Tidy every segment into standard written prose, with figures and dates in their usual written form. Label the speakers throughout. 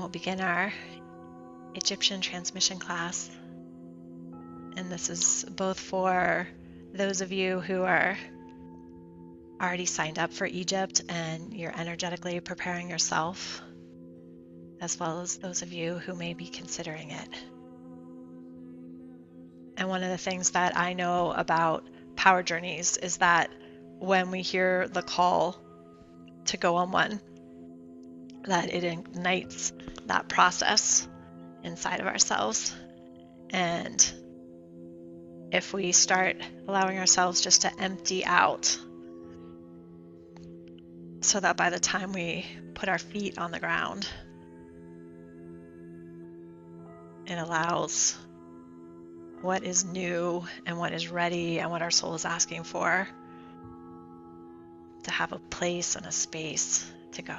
Speaker 1: we'll begin our Egyptian transmission class. And this is both for those of you who are already signed up for Egypt and you're energetically preparing yourself, as well as those of you who may be considering it. And one of the things that I know about power journeys is that when we hear the call to go on one, that it ignites that process inside of ourselves. And if we start allowing ourselves just to empty out, so that by the time we put our feet on the ground, it allows what is new and what is ready and what our soul is asking for to have a place and a space to go.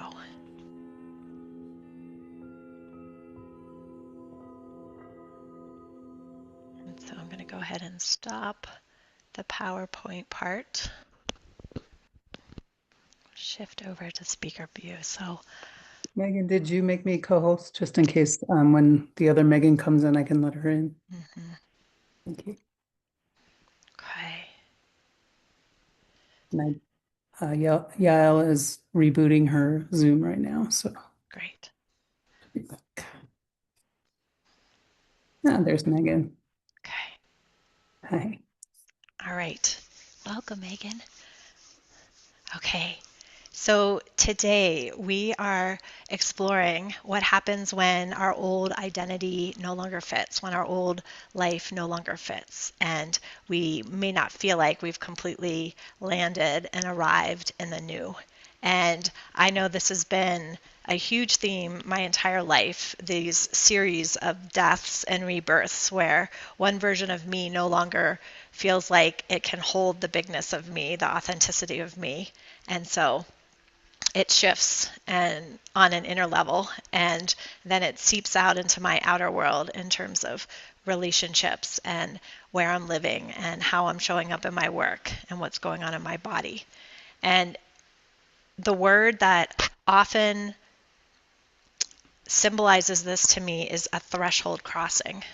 Speaker 1: And so I'm going to go ahead and stop the PowerPoint part. Shift over to speaker view. So
Speaker 2: Megan, did you make me co-host just in case when the other Megan comes in, I can let her in? Thank you.
Speaker 1: Okay.
Speaker 2: And Yael is rebooting her Zoom right now, so.
Speaker 1: Great.
Speaker 2: There's Megan.
Speaker 1: Okay.
Speaker 2: Hi.
Speaker 1: All right. Welcome, Megan. Okay. So today we are exploring what happens when our old identity no longer fits, when our old life no longer fits, and we may not feel like we've completely landed and arrived in the new. And I know this has been a huge theme my entire life, these series of deaths and rebirths where one version of me no longer feels like it can hold the bigness of me, the authenticity of me. And so it shifts and on an inner level, and then it seeps out into my outer world in terms of relationships and where I'm living and how I'm showing up in my work and what's going on in my body. And the word that often symbolizes this to me is a threshold crossing.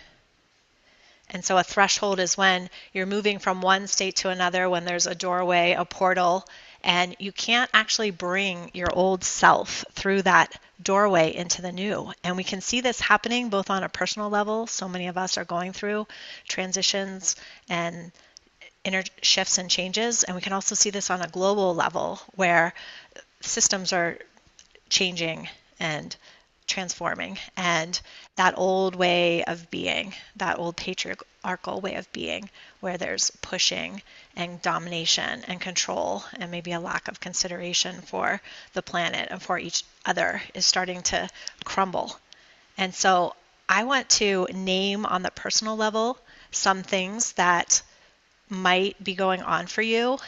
Speaker 1: And so a threshold is when you're moving from one state to another, when there's a doorway, a portal, and you can't actually bring your old self through that doorway into the new. And we can see this happening both on a personal level. So many of us are going through transitions and inner shifts and changes. And we can also see this on a global level where systems are changing and transforming, and that old way of being, that old patriarchal way of being, where there's pushing and domination and control and maybe a lack of consideration for the planet and for each other, is starting to crumble. And so I want to name on the personal level some things that might be going on for you,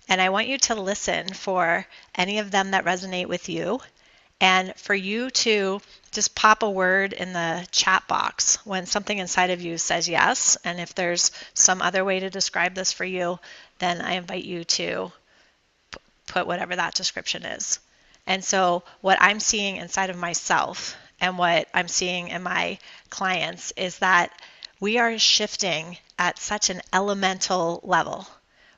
Speaker 1: and I want you to listen for any of them that resonate with you, and for you to just pop a word in the chat box when something inside of you says yes. And if there's some other way to describe this for you, then I invite you to put whatever that description is. And so what I'm seeing inside of myself and what I'm seeing in my clients is that we are shifting at such an elemental level.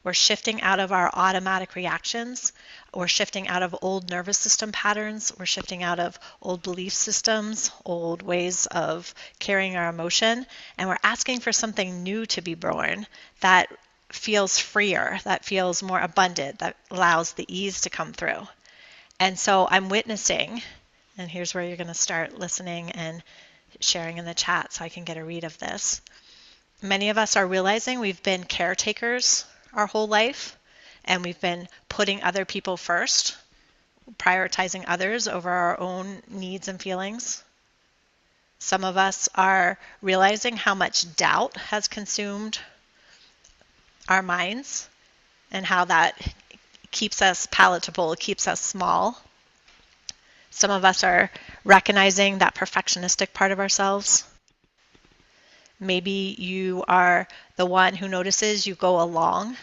Speaker 1: We're shifting out of our automatic reactions. We're shifting out of old nervous system patterns. We're shifting out of old belief systems, old ways of carrying our emotion. And we're asking for something new to be born that feels freer, that feels more abundant, that allows the ease to come through. And so I'm witnessing, and here's where you're going to start listening and sharing in the chat so I can get a read of this. Many of us are realizing we've been caretakers our whole life, and we've been putting other people first, prioritizing others over our own needs and feelings. Some of us are realizing how much doubt has consumed our minds and how that keeps us palatable, keeps us small. Some of us are recognizing that perfectionistic part of ourselves. Maybe you are the one who notices you go along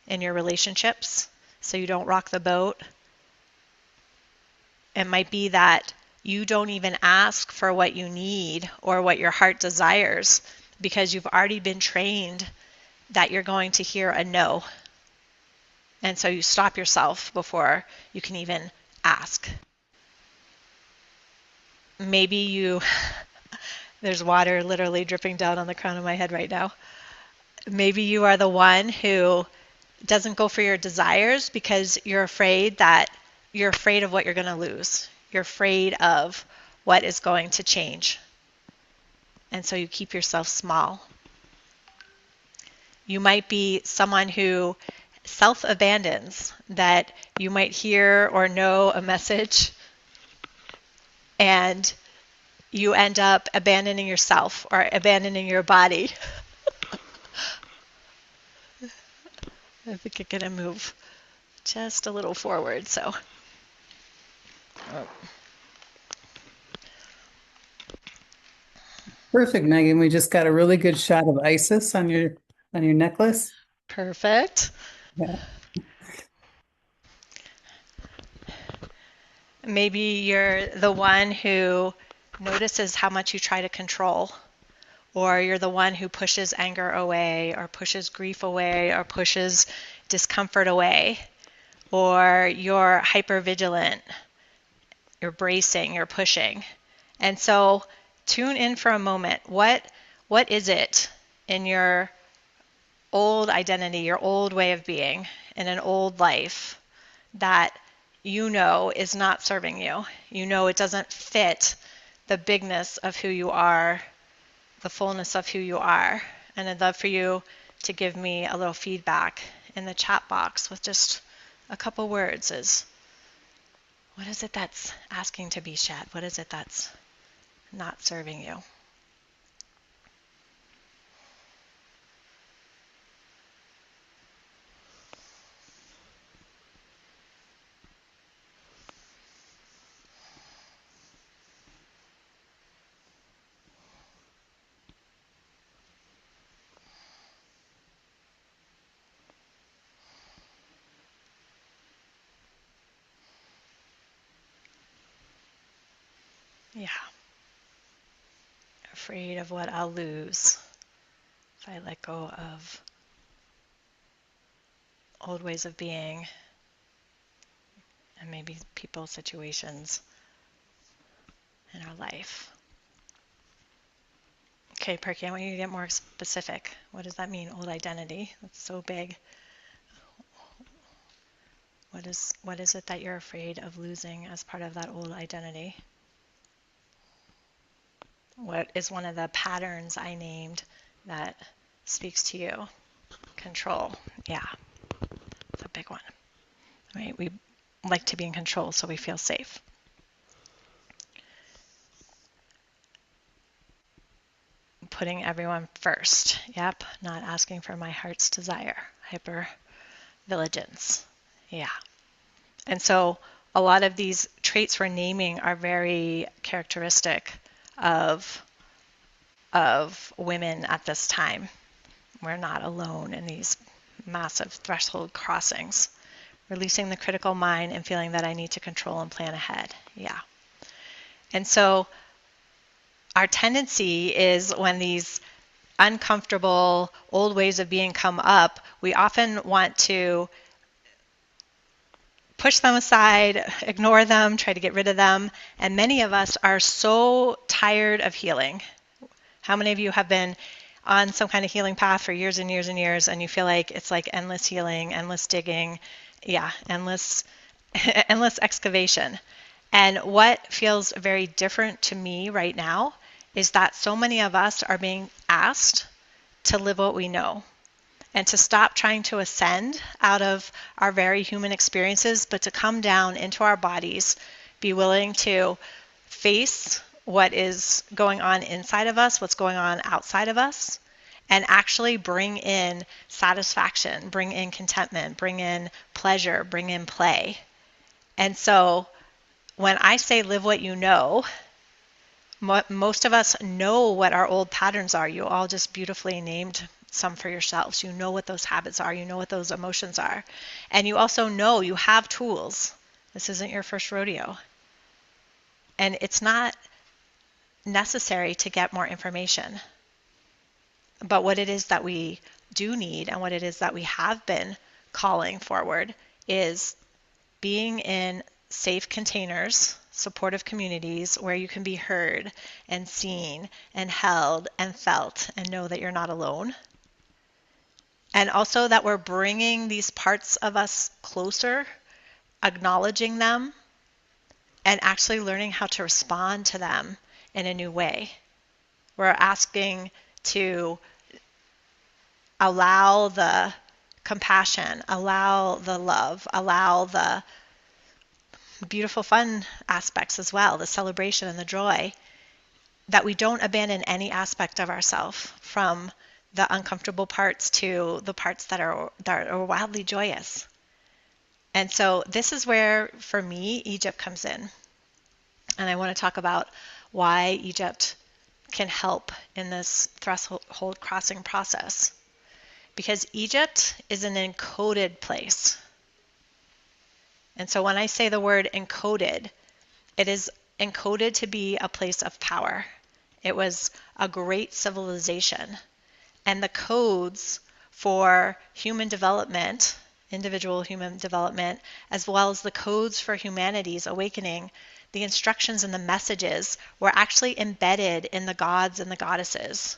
Speaker 1: in your relationships so you don't rock the boat. It might be that You don't even ask for what you need or what your heart desires because you've already been trained that you're going to hear a no. And so you stop yourself before you can even ask. Maybe you, there's water literally dripping down on the crown of my head right now. Maybe you are the one who doesn't go for your desires because you're afraid of what you're going to lose. You're afraid of what is going to change. And so you keep yourself small. You might be someone who self-abandons, that you might hear or know a message and you end up abandoning yourself or abandoning your body. I think I'm going to move just a little forward. So,
Speaker 2: Perfect, Megan. We just got a really good shot of Isis on your necklace.
Speaker 1: perfect.
Speaker 2: Yeah.
Speaker 1: Maybe you're the one who notices how much you try to control, or you're the one who pushes anger away, or pushes grief away, or pushes discomfort away, or you're hypervigilant, you're bracing, you're pushing. And so tune in for a moment. What is it in your old identity, your old way of being, in an old life that you know is not serving you? You know it doesn't fit the bigness of who you are, the fullness of who you are. And I'd love for you to give me a little feedback in the chat box with just a couple words. Is what is it that's asking to be shed? What is it that's not serving you? Yeah, afraid of what I'll lose if I let go of old ways of being and maybe people, situations in our life. Okay, Perky, I want you to get more specific. What does that mean, old identity? That's so big. What is it that you're afraid of losing as part of that old identity? What is one of the patterns I named that speaks to you? Control. Yeah, it's a big one. Right? We like to be in control so we feel safe. Putting everyone first. Yep, not asking for my heart's desire. Hypervigilance. Yeah. And so a lot of these traits we're naming are very characteristic of women at this time. We're not alone in these massive threshold crossings. Releasing the critical mind and feeling that I need to control and plan ahead. Yeah. And so our tendency is when these uncomfortable old ways of being come up, we often want to push them aside, ignore them, try to get rid of them. And many of us are so tired of healing. How many of you have been on some kind of healing path for years and years and years, and you feel like it's like endless healing, endless digging, yeah, endless endless excavation. And what feels very different to me right now is that so many of us are being asked to live what we know and to stop trying to ascend out of our very human experiences, but to come down into our bodies, be willing to face what is going on inside of us, what's going on outside of us, and actually bring in satisfaction, bring in contentment, bring in pleasure, bring in play. And so when I say live what you know, most of us know what our old patterns are. You all just beautifully named some for yourselves. You know what those habits are. You know what those emotions are. And you also know you have tools. This isn't your first rodeo. And it's not necessary to get more information. But what it is that we do need and what it is that we have been calling forward is being in safe containers, supportive communities where you can be heard and seen and held and felt and know that you're not alone. And also that we're bringing these parts of us closer, acknowledging them, and actually learning how to respond to them in a new way. We're asking to allow the compassion, allow the love, allow the beautiful fun aspects as well, the celebration and the joy, that we don't abandon any aspect of ourselves, from the uncomfortable parts to the parts that are wildly joyous. And so this is where, for me, Egypt comes in. And I want to talk about why Egypt can help in this threshold crossing process. Because Egypt is an encoded place. And so when I say the word encoded, it is encoded to be a place of power. It was a great civilization. And the codes for human development, individual human development, as well as the codes for humanity's awakening, the instructions and the messages were actually embedded in the gods and the goddesses.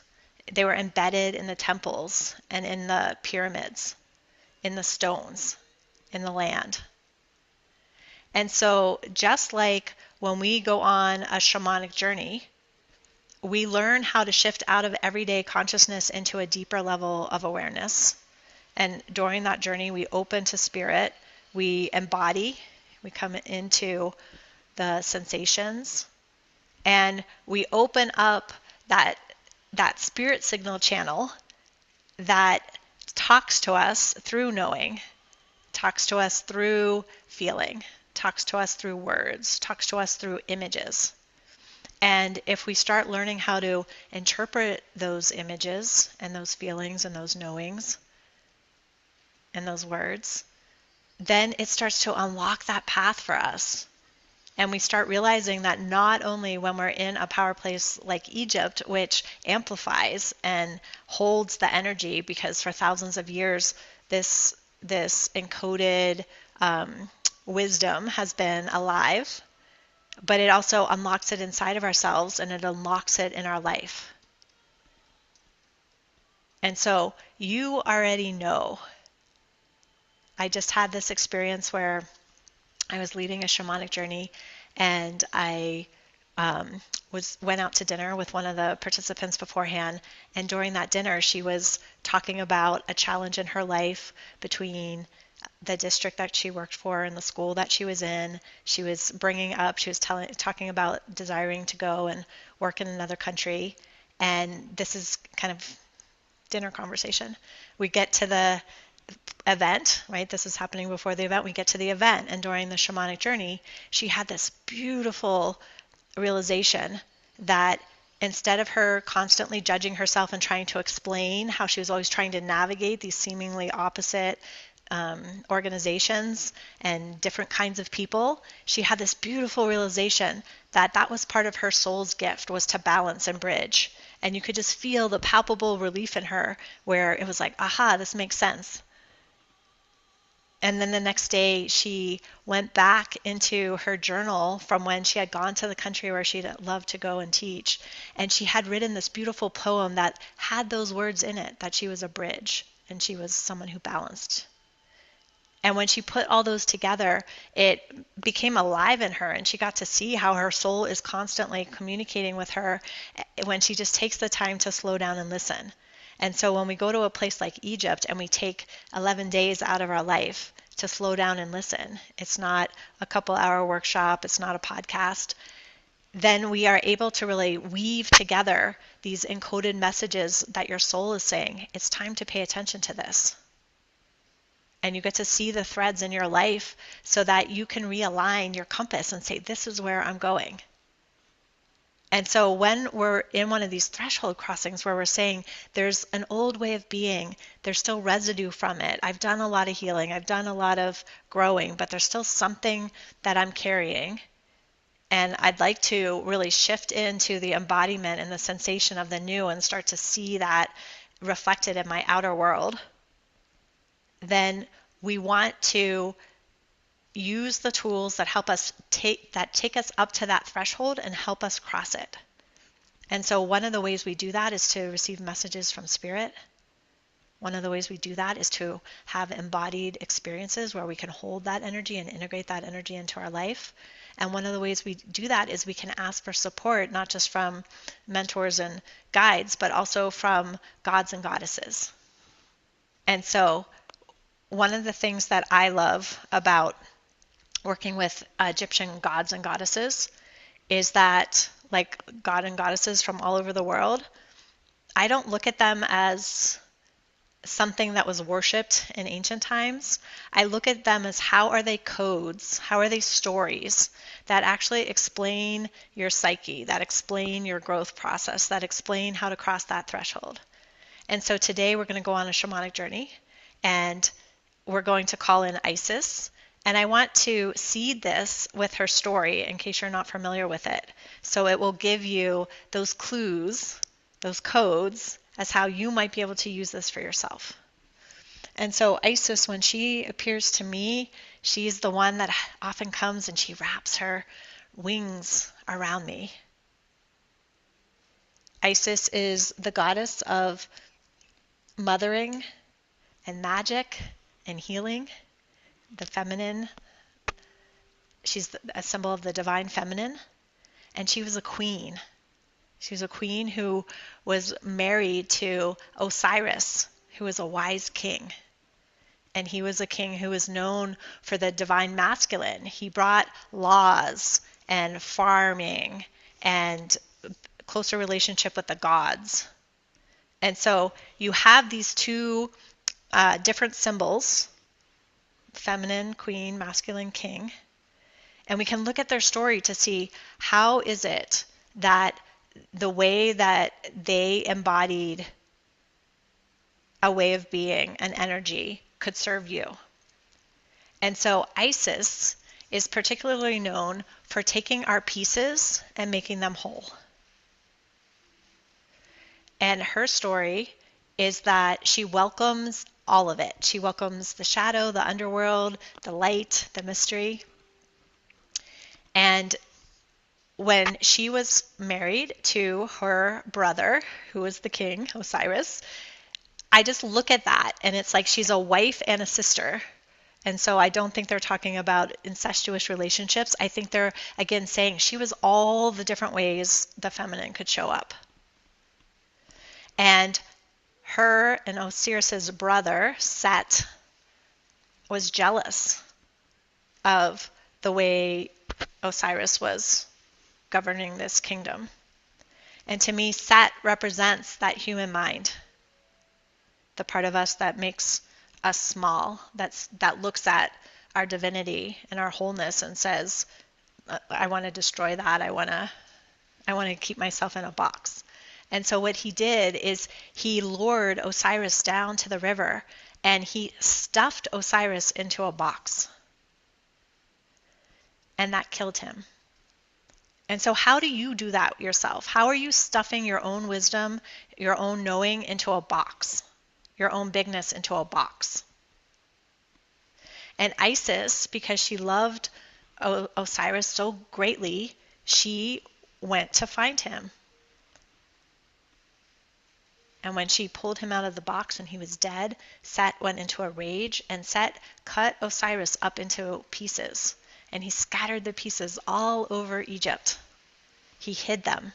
Speaker 1: They were embedded in the temples and in the pyramids, in the stones, in the land. And so just like when we go on a shamanic journey, we learn how to shift out of everyday consciousness into a deeper level of awareness. And during that journey, we open to spirit, we embody, we come into the sensations, and we open up that spirit signal channel that talks to us through knowing, talks to us through feeling, talks to us through words, talks to us through images. And if we start learning how to interpret those images and those feelings and those knowings and those words, then it starts to unlock that path for us. And we start realizing that not only when we're in a power place like Egypt, which amplifies and holds the energy, because for thousands of years, this encoded wisdom has been alive, but it also unlocks it inside of ourselves and it unlocks it in our life. And so you already know. I just had this experience where I was leading a shamanic journey, and I went out to dinner with one of the participants beforehand. And during that dinner, she was talking about a challenge in her life between the district that she worked for and the school that she was in. She was talking about desiring to go and work in another country. And this is kind of dinner conversation. We get to the event, right? This is happening before the event. We get to the event, and during the shamanic journey, she had this beautiful realization that instead of her constantly judging herself and trying to explain how she was always trying to navigate these seemingly opposite organizations and different kinds of people, she had this beautiful realization that that was part of her soul's gift, was to balance and bridge. And you could just feel the palpable relief in her, where it was like, aha, this makes sense. And then the next day, she went back into her journal from when she had gone to the country where she'd loved to go and teach. And she had written this beautiful poem that had those words in it, that she was a bridge and she was someone who balanced. And when she put all those together, it became alive in her, and she got to see how her soul is constantly communicating with her when she just takes the time to slow down and listen. And so when we go to a place like Egypt and we take 11 days out of our life to slow down and listen, it's not a couple-hour workshop, it's not a podcast, then we are able to really weave together these encoded messages that your soul is saying, it's time to pay attention to this. And you get to see the threads in your life so that you can realign your compass and say, this is where I'm going. And so when we're in one of these threshold crossings where we're saying there's an old way of being, there's still residue from it. I've done a lot of healing, I've done a lot of growing, but there's still something that I'm carrying. and I'd like to really shift into the embodiment and the sensation of the new and start to see that reflected in my outer world, then we want to use the tools that help us take us up to that threshold and help us cross it. And so one of the ways we do that is to receive messages from spirit. One of the ways we do that is to have embodied experiences where we can hold that energy and integrate that energy into our life. And one of the ways we do that is we can ask for support, not just from mentors and guides, but also from gods and goddesses. And so one of the things that I love about working with Egyptian gods and goddesses is that, like god and goddesses from all over the world, I don't look at them as something that was worshipped in ancient times. I look at them as, how are they codes? How are they stories that actually explain your psyche, that explain your growth process, that explain how to cross that threshold? And so today we're going to go on a shamanic journey, and we're going to call in Isis. And I want to seed this with her story in case you're not familiar with it. So it will give you those clues, those codes, as how you might be able to use this for yourself. And so Isis, when she appears to me, she's the one that often comes and she wraps her wings around me. Isis is the goddess of mothering and magic and healing, the feminine. She's a symbol of the divine feminine, and she was a queen. She was a queen who was married to Osiris, who was a wise king. And he was a king who was known for the divine masculine. He brought laws and farming and closer relationship with the gods. And so you have these two different symbols, feminine queen, masculine king. And we can look at their story to see, how is it that the way that they embodied a way of being, an energy, could serve you. And so Isis is particularly known for taking our pieces and making them whole. And her story is that she welcomes all of it. She welcomes the shadow, the underworld, the light, the mystery. And when she was married to her brother, who was the king, Osiris, I just look at that and it's like she's a wife and a sister. And so I don't think they're talking about incestuous relationships. I think they're, again, saying she was all the different ways the feminine could show up. And her and Osiris's brother, Set, was jealous of the way Osiris was governing this kingdom. And to me, Set represents that human mind, the part of us that makes us small, that looks at our divinity and our wholeness and says, I want to destroy that. I want to keep myself in a box. And so what he did is he lured Osiris down to the river and he stuffed Osiris into a box. And that killed him. And so how do you do that yourself? How are you stuffing your own wisdom, your own knowing into a box? Your own bigness into a box? And Isis, because she loved Osiris so greatly, she went to find him. And when she pulled him out of the box and he was dead, Set went into a rage, and Set cut Osiris up into pieces. And he scattered the pieces all over Egypt. He hid them.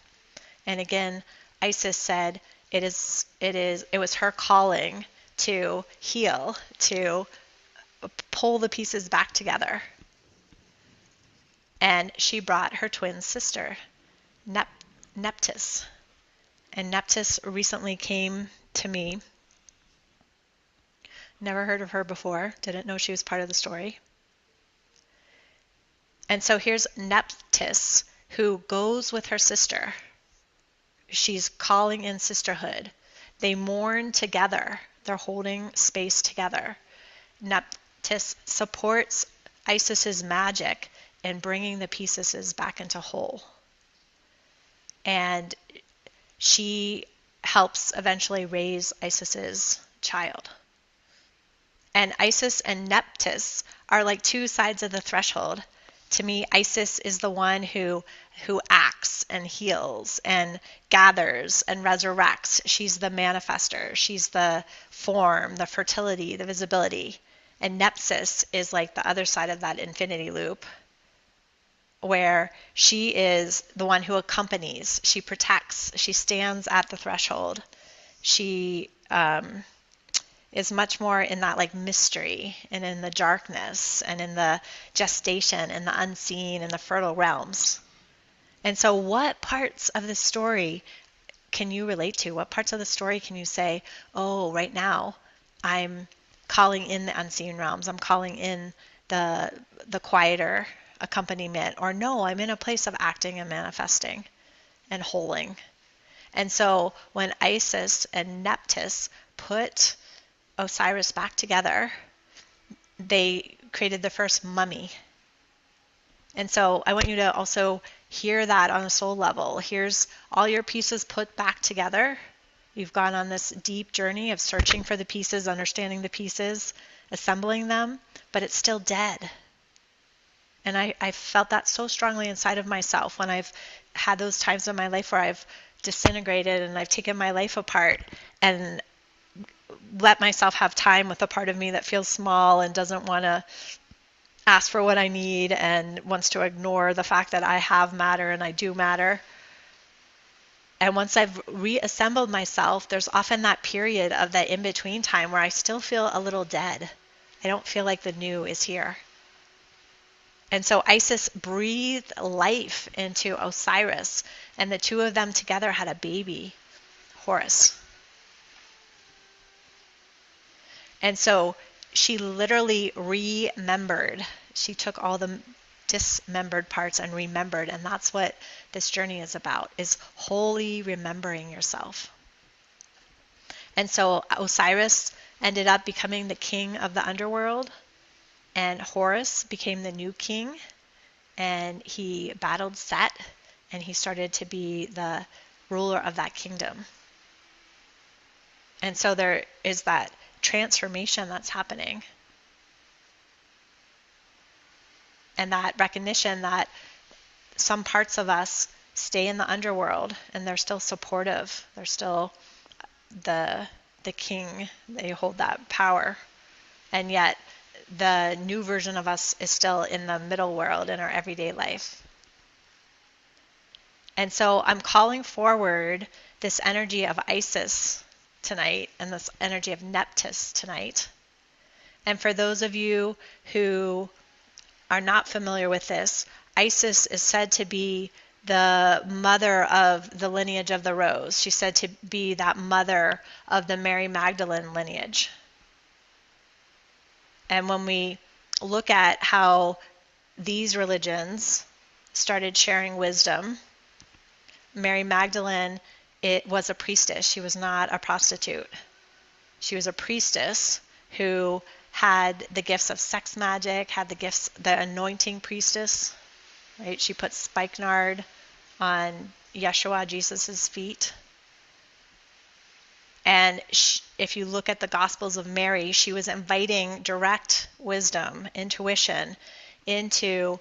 Speaker 1: And again, Isis said it was her calling to heal, to pull the pieces back together. And she brought her twin sister, Nephthys. And Nephthys recently came to me. Never heard of her before, didn't know she was part of the story. And so here's Nephthys, who goes with her sister. She's calling in sisterhood. They mourn together. They're holding space together. Nephthys supports Isis's magic and bringing the pieces back into whole. And she helps eventually raise Isis's child. And Isis and Nephthys are like two sides of the threshold. To me, Isis is the one who acts and heals and gathers and resurrects. She's the manifester. She's the form, the fertility, the visibility. And Nephthys is like the other side of that infinity loop, where she is the one who accompanies, she protects, she stands at the threshold. She is much more in that like mystery and in the darkness and in the gestation and the unseen and the fertile realms. And so what parts of the story can you relate to? What parts of the story can you say, oh, right now I'm calling in the unseen realms. I'm calling in the quieter accompaniment. Or no, I'm in a place of acting and manifesting and holding. And so when Isis and Nephthys put Osiris back together, they created the first mummy. And so I want you to also hear that on a soul level. Here's all your pieces put back together. You've gone on this deep journey of searching for the pieces, understanding the pieces, assembling them, but it's still dead. And I felt that so strongly inside of myself when I've had those times in my life where I've disintegrated and I've taken my life apart and let myself have time with a part of me that feels small and doesn't want to ask for what I need and wants to ignore the fact that I have matter and I do matter. And once I've reassembled myself, there's often that period of that in-between time where I still feel a little dead. I don't feel like the new is here. And so Isis breathed life into Osiris, and the two of them together had a baby, Horus. And so she literally remembered. She took all the dismembered parts and remembered, and that's what this journey is about, is wholly remembering yourself. And so Osiris ended up becoming the king of the underworld, and Horus became the new king, and he battled Set, and he started to be the ruler of that kingdom. And so there is that transformation that's happening. And that recognition that some parts of us stay in the underworld and they're still supportive. They're still the king. They hold that power. And yet the new version of us is still in the middle world in our everyday life. And so I'm calling forward this energy of Isis tonight and this energy of Nephthys tonight. And for those of you who are not familiar with this, Isis is said to be the mother of the lineage of the rose. She's said to be that mother of the Mary Magdalene lineage. And when we look at how these religions started sharing wisdom, Mary Magdalene, it was a priestess. She was not a prostitute. She was a priestess who had the gifts of sex magic, had the gifts, the anointing priestess, right? She put spikenard on Yeshua, Jesus's feet. And if you look at the Gospels of Mary, she was inviting direct wisdom, intuition into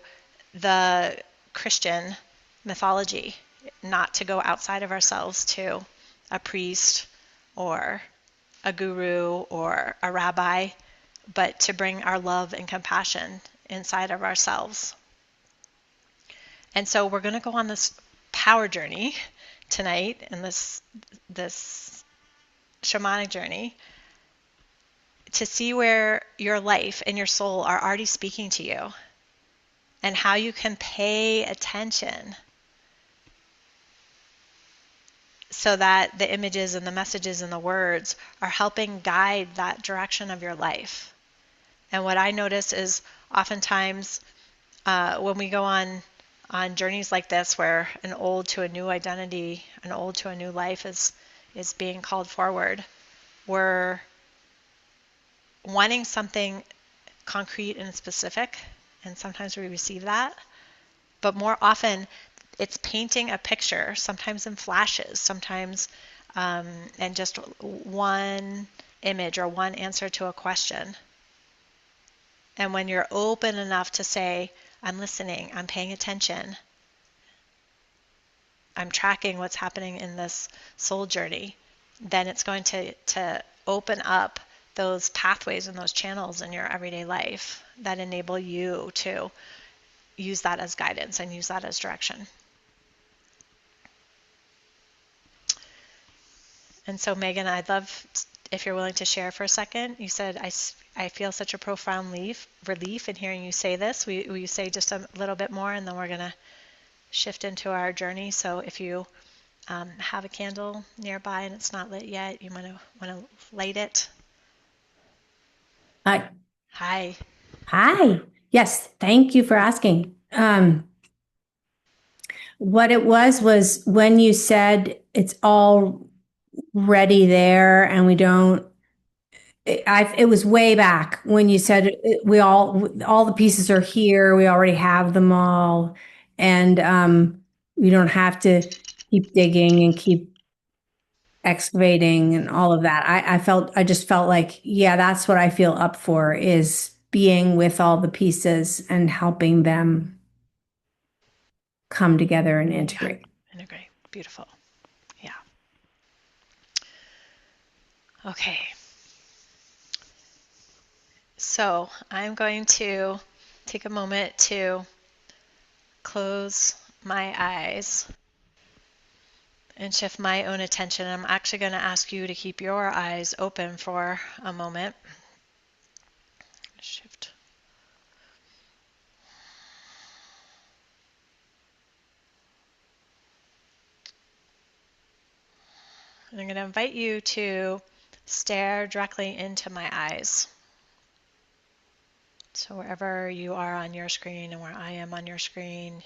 Speaker 1: the Christian mythology, not to go outside of ourselves to a priest or a guru or a rabbi, but to bring our love and compassion inside of ourselves. And so we're going to go on this power journey tonight, and this shamanic journey, to see where your life and your soul are already speaking to you and how you can pay attention so that the images and the messages and the words are helping guide that direction of your life. And what I notice is oftentimes when we go on journeys like this, where an old to a new identity, an old to a new life is being called forward, we're wanting something concrete and specific and sometimes we receive that. But more often, it's painting a picture, sometimes in flashes, sometimes and just one image or one answer to a question. And when you're open enough to say, I'm listening, I'm paying attention, I'm tracking what's happening in this soul journey, then it's going to open up those pathways and those channels in your everyday life that enable you to use that as guidance and use that as direction. And so, Megan, I'd love if you're willing to share for a second. You said, I feel such a profound relief in hearing you say this. Will you say just a little bit more, and then we're going to shift into our journey. So if you have a candle nearby and it's not lit yet, you want to light it.
Speaker 3: Hi.
Speaker 1: Hi.
Speaker 3: Hi. Yes, thank you for asking. What it was when you said it's already there and we don't, it was way back when you said all the pieces are here. We already have them all. And we don't have to keep digging and keep excavating and all of that. I just felt like, yeah, that's what I feel up for is being with all the pieces and helping them come together and
Speaker 1: Yeah.
Speaker 3: integrate.
Speaker 1: Integrate. Beautiful. Yeah. Okay. So I'm going to take a moment to close my eyes and shift my own attention. I'm actually going to ask you to keep your eyes open for a moment. Shift. And I'm going to invite you to stare directly into my eyes. So wherever you are on your screen and where I am on your screen,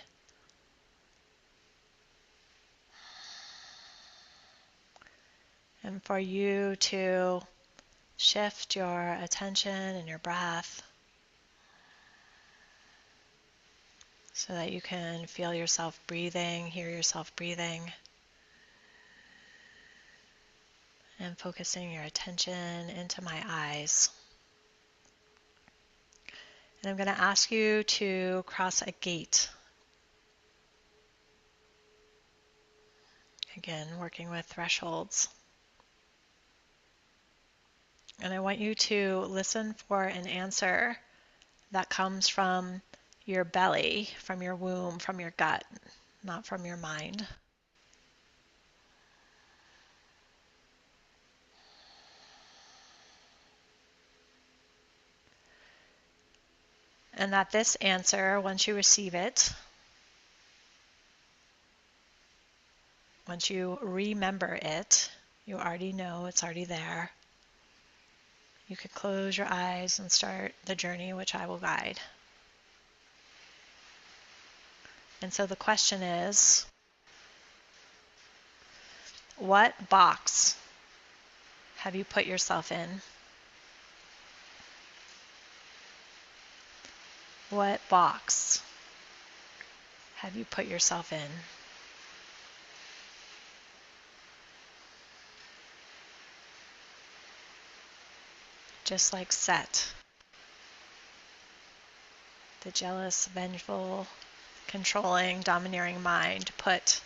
Speaker 1: and for you to shift your attention and your breath so that you can feel yourself breathing, hear yourself breathing, and focusing your attention into my eyes. And I'm going to ask you to cross a gate. Again, working with thresholds. And I want you to listen for an answer that comes from your belly, from your womb, from your gut, not from your mind. And that this answer, once you receive it, once you remember it, you already know it's already there. You can close your eyes and start the journey which I will guide. And so the question is, what box have you put yourself in? What box have you put yourself in? Just like Set, the jealous, vengeful, controlling, domineering mind put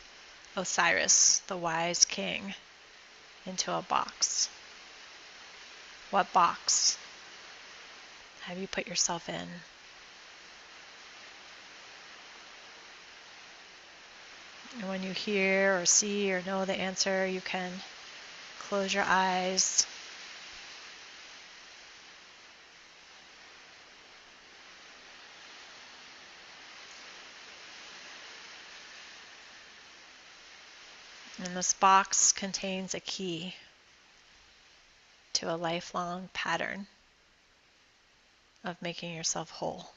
Speaker 1: Osiris, the wise king, into a box. What box have you put yourself in? And when you hear or see or know the answer, you can close your eyes. And this box contains a key to a lifelong pattern of making yourself whole.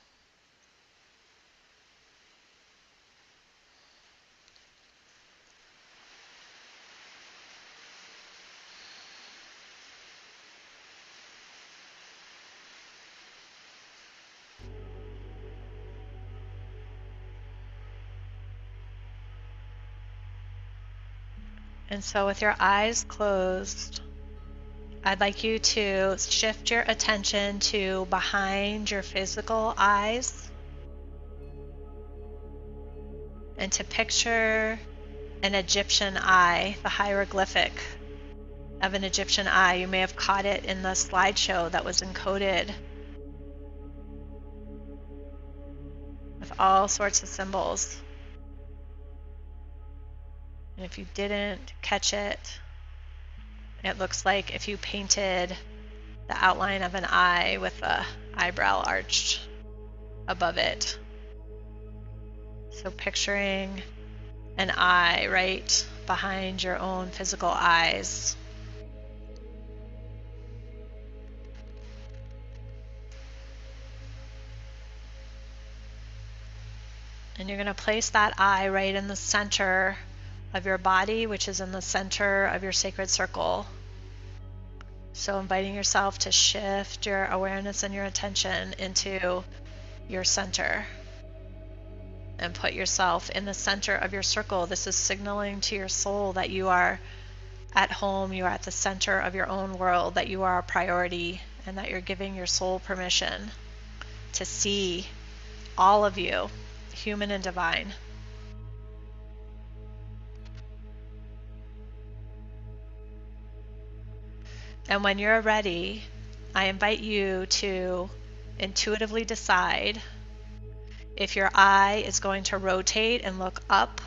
Speaker 1: And so with your eyes closed, I'd like you to shift your attention to behind your physical eyes and to picture an Egyptian eye, the hieroglyphic of an Egyptian eye. You may have caught it in the slideshow that was encoded with all sorts of symbols. And if you didn't catch it, it looks like if you painted the outline of an eye with the eyebrow arched above it. So picturing an eye right behind your own physical eyes. And you're going to place that eye right in the center of your body, which is in the center of your sacred circle. So inviting yourself to shift your awareness and your attention into your center and put yourself in the center of your circle. This is signaling to your soul that you are at home, you are at the center of your own world, that you are a priority, and that you're giving your soul permission to see all of you, human and divine. And when you're ready, I invite you to intuitively decide if your eye is going to rotate and look up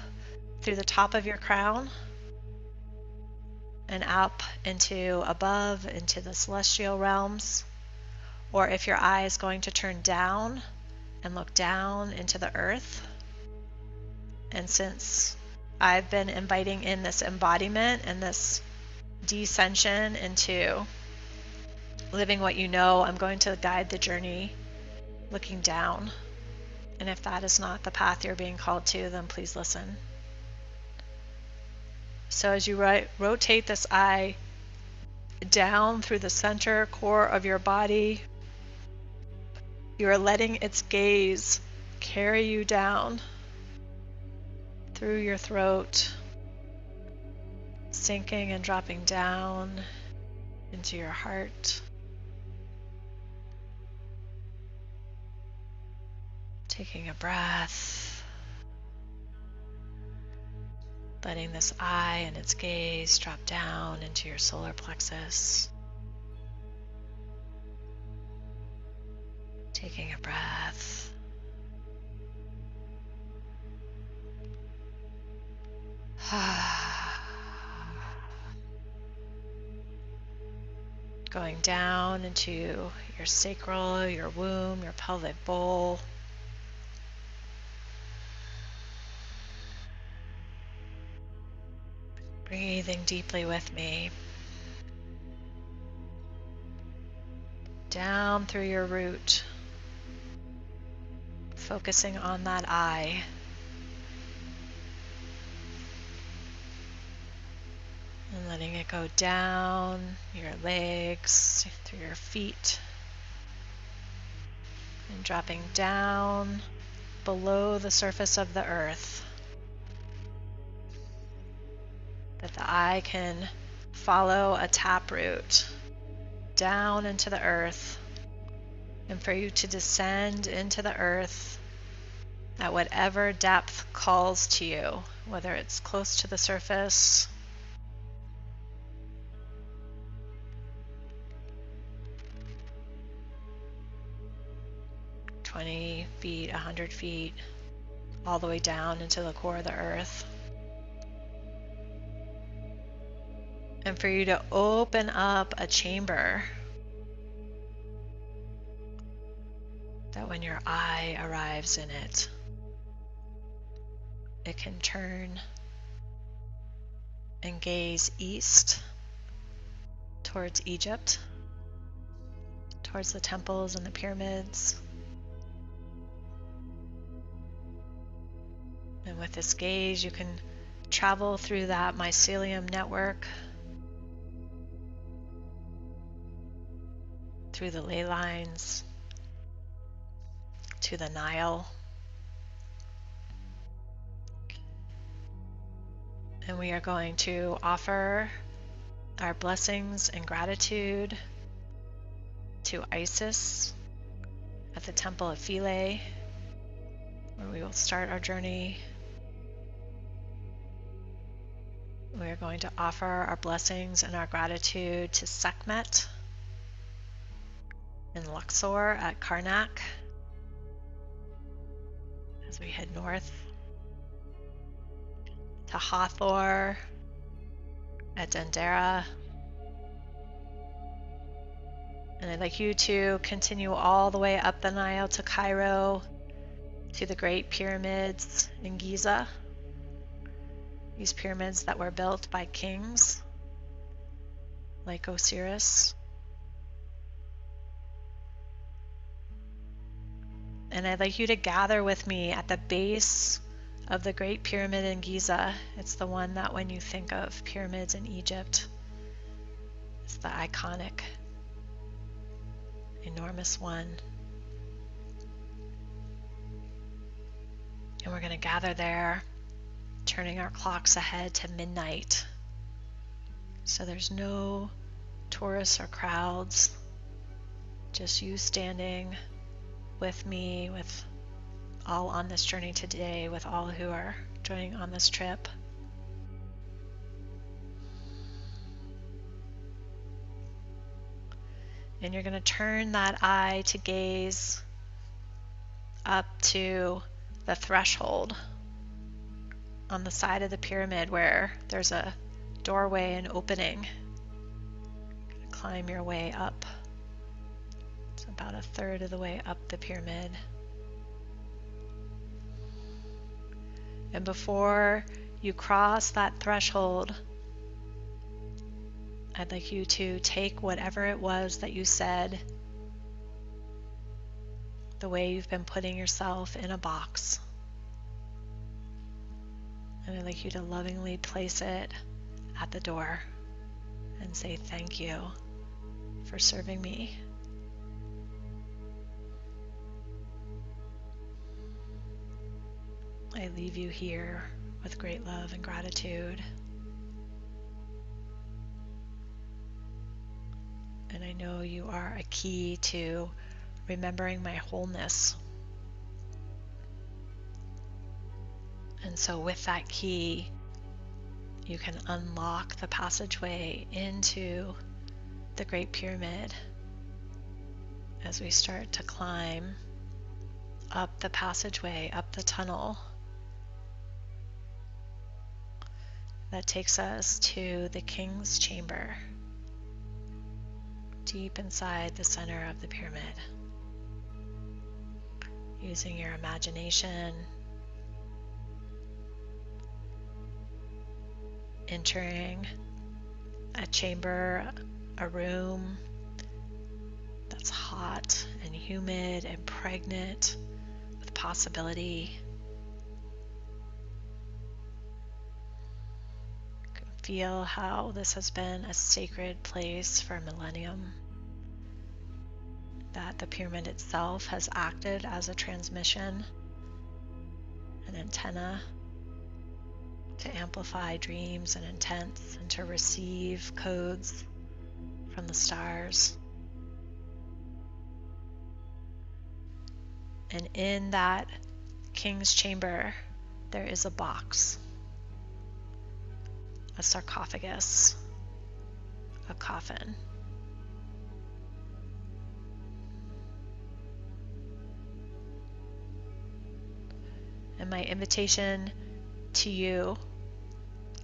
Speaker 1: through the top of your crown and up into above, into the celestial realms, or if your eye is going to turn down and look down into the earth. And since I've been inviting in this embodiment and this descension into living what you know, I'm going to guide the journey looking down. And if that is not the path you're being called to, then please listen. So as you rotate this eye down through the center core of your body, you are letting its gaze carry you down through your throat, sinking and dropping down into your heart. Taking a breath, letting this eye and its gaze drop down into your solar plexus. Taking a breath. Going down into your sacral, your womb, your pelvic bowl. Breathing deeply with me. Down through your root. Focusing on that eye. And letting it go down your legs, through your feet. And dropping down below the surface of the earth. That the eye can follow a taproot down into the earth, and for you to descend into the earth at whatever depth calls to you, whether it's close to the surface, 20 feet, 100 feet, all the way down into the core of the earth. And for you to open up a chamber that when your eye arrives in it, it can turn and gaze east towards Egypt, towards the temples and the pyramids. And with this gaze, you can travel through that mycelium network, through the ley lines, to the Nile, And we are going to offer our blessings and gratitude to Isis at the Temple of Philae, where we will start our journey. We are going to offer our blessings and our gratitude to Sekhmet in Luxor at Karnak as we head north, to Hathor at Dendera. And I'd like you to continue all the way up the Nile to Cairo, to the Great Pyramids in Giza. These pyramids that were built by kings like Osiris. And I'd like you to gather with me at the base of the Great Pyramid in Giza. It's the one that when you think of pyramids in Egypt, it's the iconic, enormous one. And we're going to gather there, turning our clocks ahead to midnight. So there's no tourists or crowds, just you standing with me, with all on this journey today, with all who are joining on this trip. And you're going to turn that eye to gaze up to the threshold on the side of the pyramid where there's a doorway and opening. Climb your way up. It's about a third of the way up the pyramid. And before you cross that threshold, I'd like you to take whatever it was that you said, the way you've been putting yourself in a box, and I'd like you to lovingly place it at the door and say thank you for serving me. I leave you here with great love and gratitude. And I know you are a key to remembering my wholeness. And so with that key, you can unlock the passageway into the Great Pyramid as we start to climb up the passageway, up the tunnel that takes us to the King's Chamber, deep inside the center of the pyramid. Using your imagination, entering a chamber, a room that's hot and humid and pregnant with possibility. You can feel how this has been a sacred place for a millennium, that the pyramid itself has acted as a transmission, an antenna to amplify dreams and intents and to receive codes from the stars. And in that King's Chamber, there is a box, a sarcophagus, a coffin. And my invitation to you,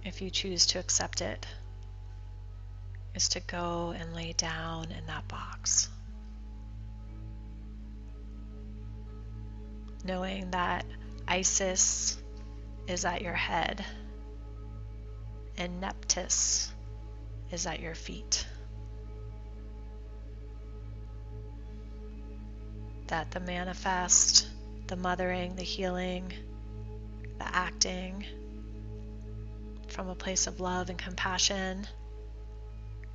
Speaker 1: if you choose to accept it, is to go and lay down in that box, knowing that Isis is at your head and Nephthys is at your feet. That the manifest, the mothering, the healing, the acting from a place of love and compassion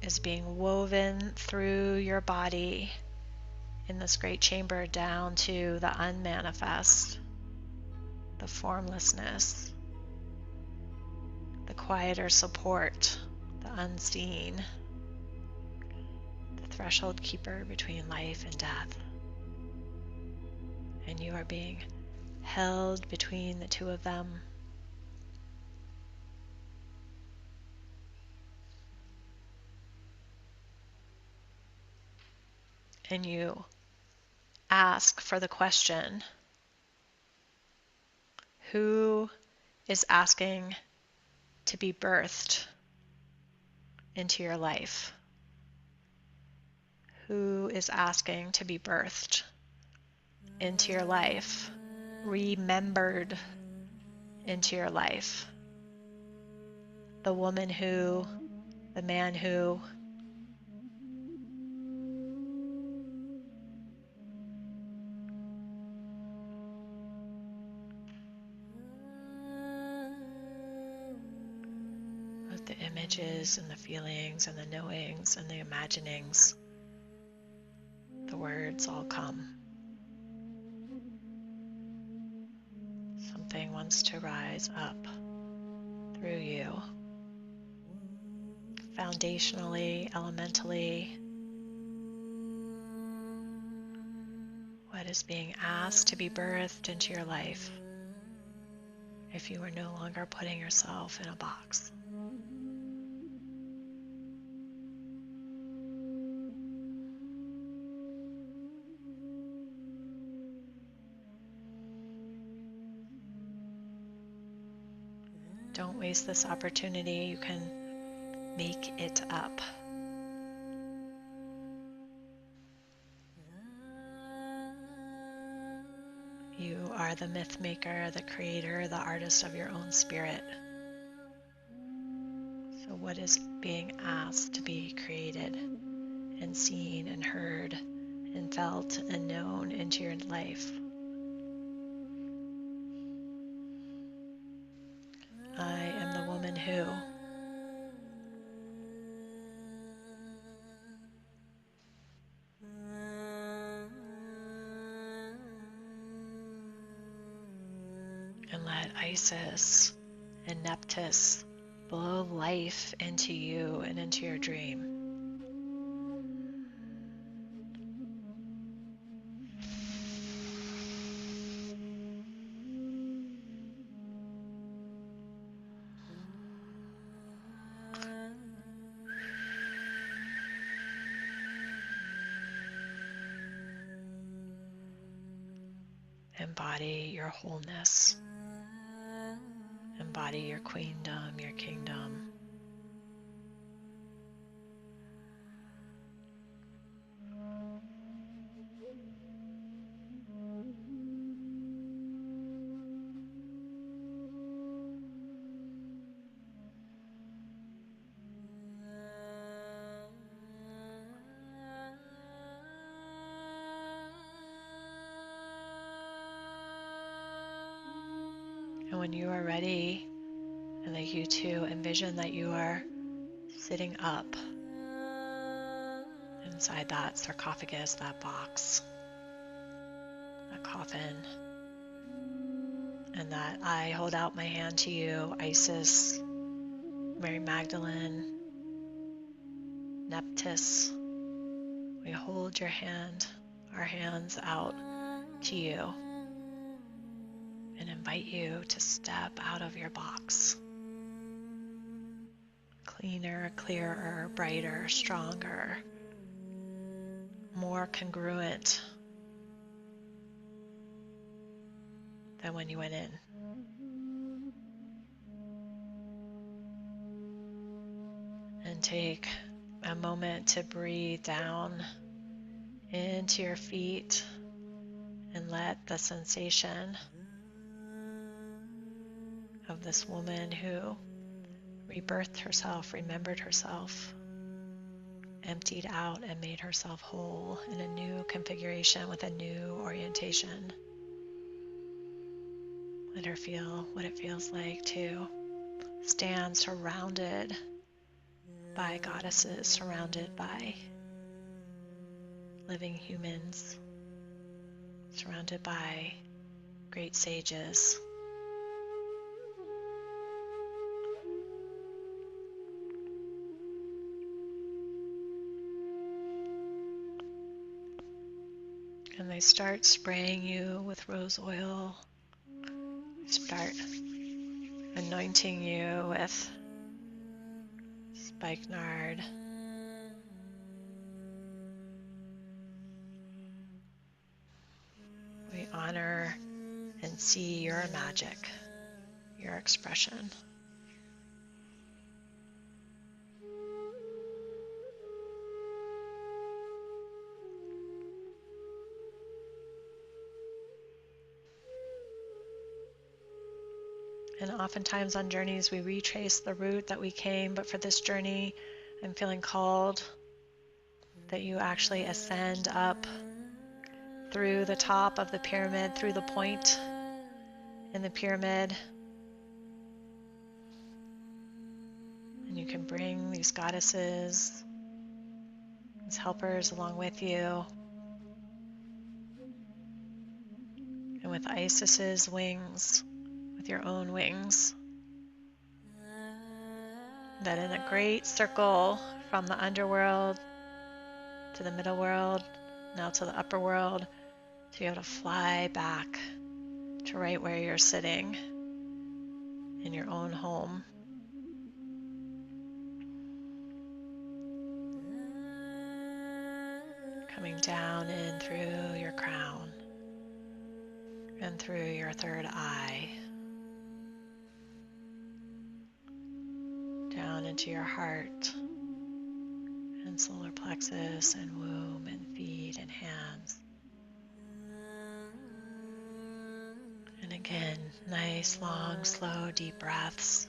Speaker 1: is being woven through your body in this great chamber down to the unmanifest, the formlessness, the quieter support, the unseen, the threshold keeper between life and death. And you are being held between the two of them. And you ask for the question, who is asking to be birthed into your life? Who is asking to be birthed into your life, remembered into your life? The woman who, the man who, with the images and the feelings and the knowings and the imaginings, the words all come. Something wants to rise up through you, foundationally, elementally. What is being asked to be birthed into your life if you are no longer putting yourself in a box? Don't waste this opportunity. You can make it up. You are the myth maker, the creator, the artist of your own spirit. So what is being asked to be created and seen and heard and felt and known into your life? I am the woman who. And let Isis and Neptus blow life into you and into your dream. Embody your wholeness. Embody your queendom, your kingdom. And when you are ready, I'd like you to envision that you are sitting up inside that sarcophagus, that box, that coffin, and that I hold out my hand to you, Isis, Mary Magdalene, Neptus. We hold your hand, our hands out to you, and invite you to step out of your box. Cleaner, clearer, brighter, stronger, more congruent than when you went in. And take a moment to breathe down into your feet and let the sensation of this woman who rebirthed herself, remembered herself, emptied out and made herself whole in a new configuration with a new orientation. Let her feel what it feels like to stand surrounded by goddesses, surrounded by living humans, surrounded by great sages. And they start spraying you with rose oil. Start anointing you with spikenard. We honor and see your magic, your expression. And oftentimes on journeys we retrace the route that we came, but for this journey I'm feeling called that you actually ascend up through the top of the pyramid, through the point in the pyramid. And you can bring these goddesses, these helpers along with you. And with Isis's wings, with your own wings, that in a great circle from the underworld to the middle world, now to the upper world, to be able to fly back to right where you're sitting in your own home. Coming down in through your crown and through your third eye, down into your heart and solar plexus and womb and feet and hands. And again, nice, long, slow, deep breaths.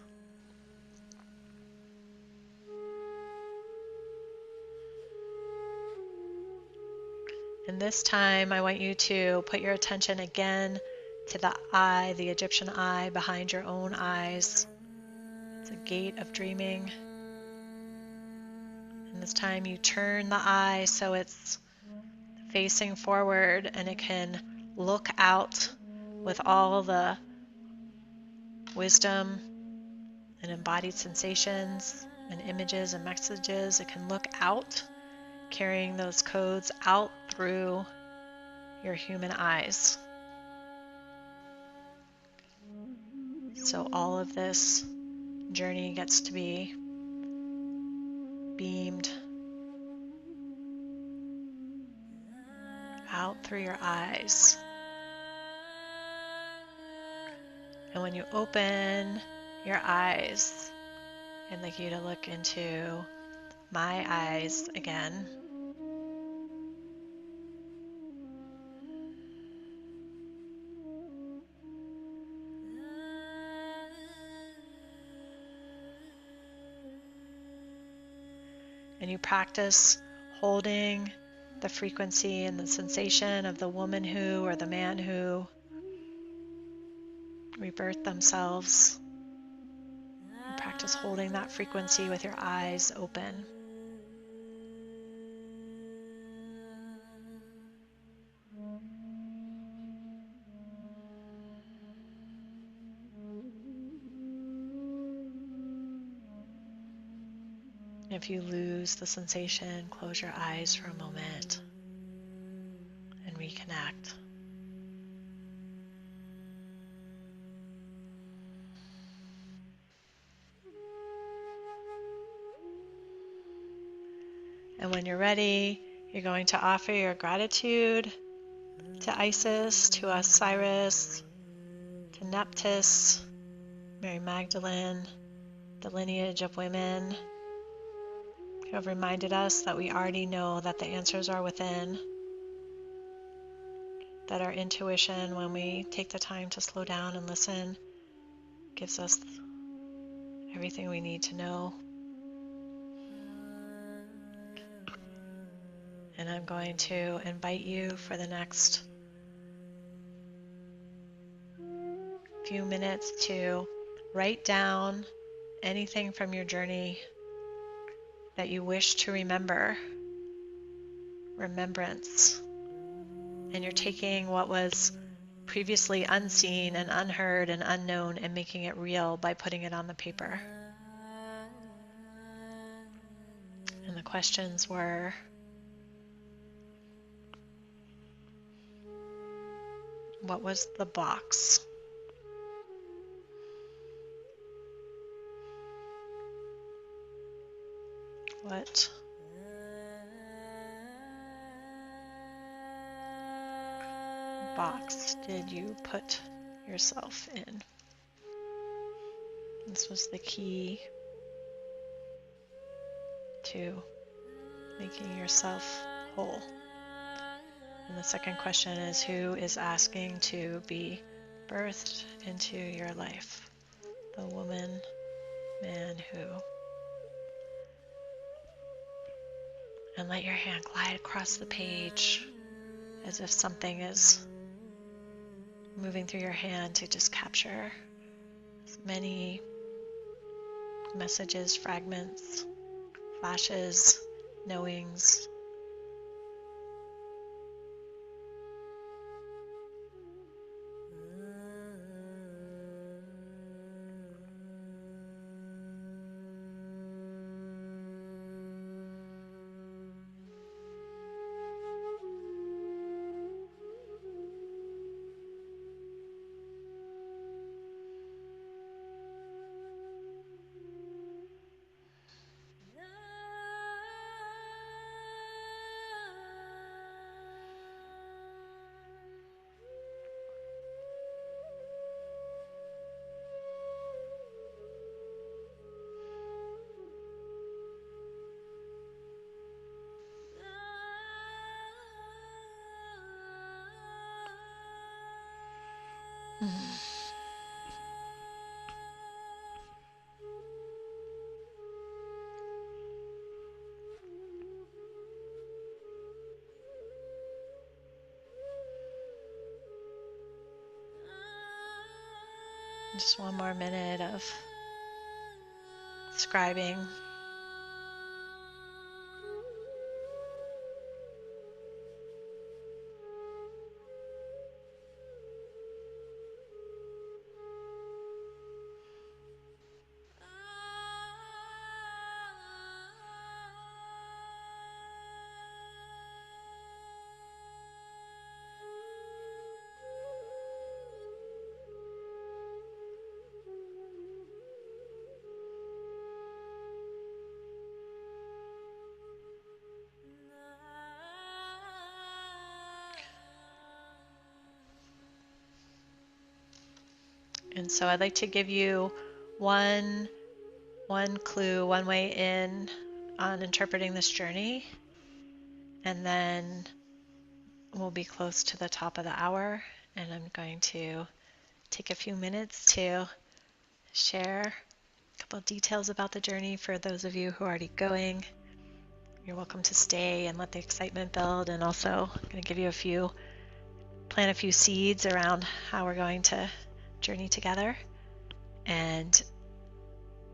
Speaker 1: And this time I want you to put your attention again to the eye, the Egyptian eye behind your own eyes. It's a gate of dreaming. And this time you turn the eye so it's facing forward and it can look out with all the wisdom and embodied sensations and images and messages. It can look out, carrying those codes out through your human eyes. So all of this journey gets to be beamed out through your eyes. And when you open your eyes, I'd like you to look into my eyes again. And you practice holding the frequency and the sensation of the woman who or the man who rebirthed themselves. You practice holding that frequency with your eyes open. If you lose the sensation, close your eyes for a moment and reconnect. And when you're ready, you're going to offer your gratitude to Isis, to Osiris, to Nephthys, Mary Magdalene, the lineage of women who have reminded us that we already know that the answers are within, that our intuition, when we take the time to slow down and listen, gives us everything we need to know. And I'm going to invite you for the next few minutes to write down anything from your journey that you wish to remember. Remembrance. And you're taking what was previously unseen and unheard and unknown and making it real by putting it on the paper. And the questions were, What was the box? What box did you put yourself in? This was the key to making yourself whole. And the second question is, who is asking to be birthed into your life? The woman, man, who? And let your hand glide across the page as if something is moving through your hand to just capture as many messages, fragments, flashes, knowings. Just one more minute of describing. And so I'd like to give you one clue, one way in on interpreting this journey, and then we'll be close to the top of the hour, and I'm going to take a few minutes to share a couple of details about the journey for those of you who are already going. You're welcome to stay and let the excitement build, and also I'm going to give you plant a few seeds around how we're going to journey together. And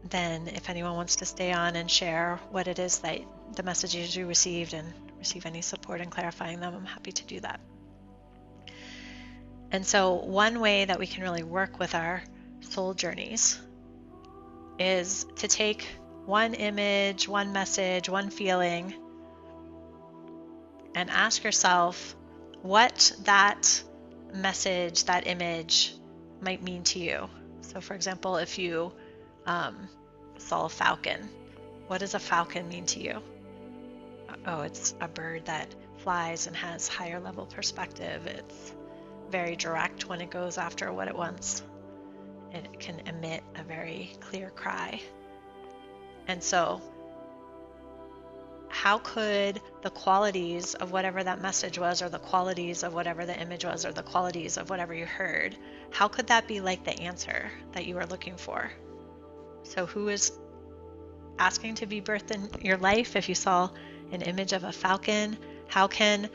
Speaker 1: then if anyone wants to stay on and share what it is that the messages you received and receive any support in clarifying them, I'm happy to do that. And so one way that we can really work with our soul journeys is to take one image, one message, one feeling, and ask yourself what that message, that image might mean to you. So for example, if you saw a falcon, what does a falcon mean to you? Oh, it's a bird that flies and has higher level perspective. It's very direct when it goes after what it wants. It can emit a very clear cry. And so how could the qualities of whatever that message was, or the qualities of whatever the image was, or the qualities of whatever you heard, how could that be like the answer that you were looking for? So who is asking to be birthed in your life? If you saw an image of a falcon, how can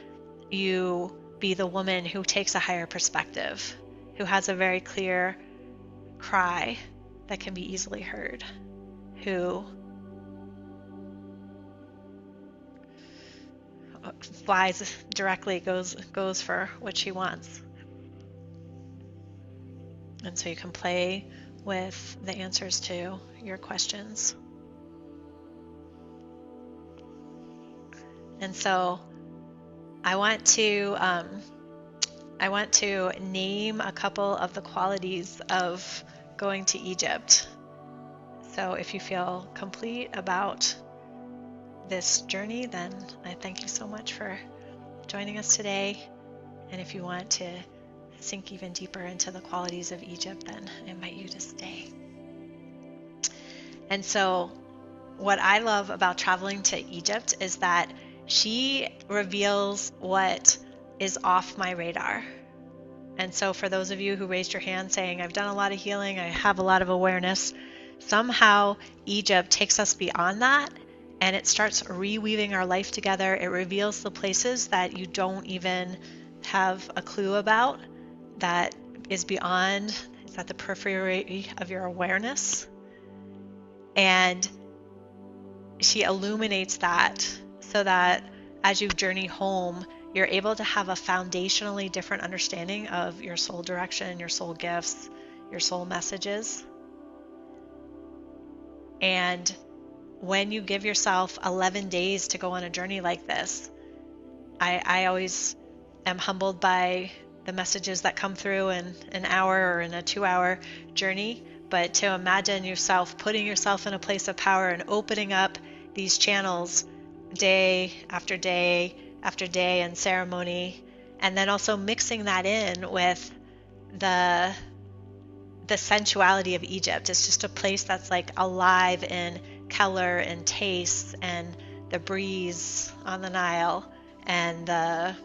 Speaker 1: you be the woman who takes a higher perspective, who has a very clear cry that can be easily heard, who flies directly, goes for what she wants? And so you can play with the answers to your questions. And so I want to I want to name a couple of the qualities of going to Egypt. So if you feel complete about this journey, then I thank you so much for joining us today. And if you want to sink even deeper into the qualities of Egypt, then I invite you to stay. And so what I love about traveling to Egypt is that she reveals what is off my radar. And so for those of you who raised your hand saying, I've done a lot of healing, I have a lot of awareness, somehow Egypt takes us beyond that and it starts reweaving our life together. It reveals the places that you don't even have a clue about, that is beyond, is at the periphery of your awareness. And she illuminates that so that as you journey home, you're able to have a foundationally different understanding of your soul direction, your soul gifts, your soul messages. And when you give yourself 11 days to go on a journey like this, I always am humbled by the messages that come through in an hour or in a 2-hour journey. But to imagine yourself putting yourself in a place of power and opening up these channels day after day after day in ceremony, and then also mixing that in with the sensuality of Egypt. It's just a place that's like alive in color and taste and the breeze on the Nile and the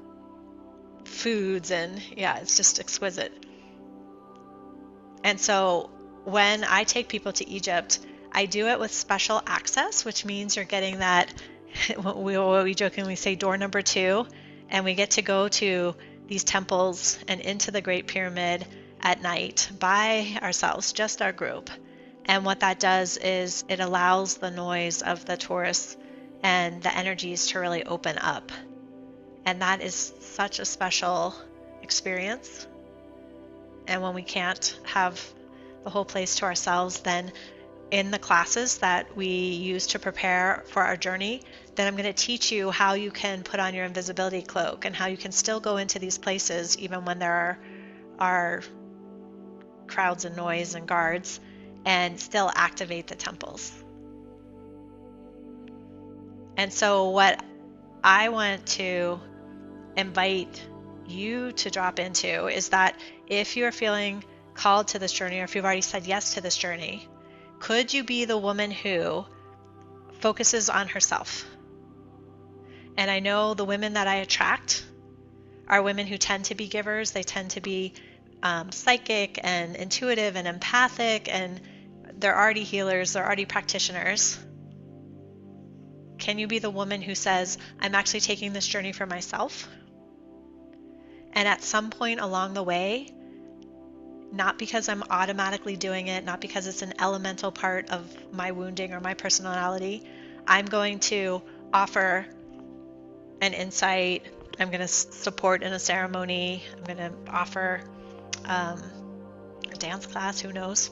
Speaker 1: foods, and yeah, it's just exquisite. And so when I take people to Egypt, I do it with special access, which means you're getting that, what we jokingly say, door number 2, and we get to go to these temples and into the Great Pyramid at night by ourselves, just our group. And what that does is it allows the noise of the tourists and the energies to really open up. And that is such a special experience. And when we can't have the whole place to ourselves, then in the classes that we use to prepare for our journey, then I'm going to teach you how you can put on your invisibility cloak and how you can still go into these places even when there are crowds and noise and guards, and still activate the temples. And so what I want to invite you to drop into is that if you're feeling called to this journey, or if you've already said yes to this journey, could you be the woman who focuses on herself? And I know the women that I attract are women who tend to be givers. They tend to be psychic and intuitive and empathic, and they're already healers, they're already practitioners. Can you be the woman who says, I'm actually taking this journey for myself? And at some point along the way, not because I'm automatically doing it, not because it's an elemental part of my wounding or my personality, I'm going to offer an insight, I'm going to support in a ceremony, I'm going to offer a dance class, who knows?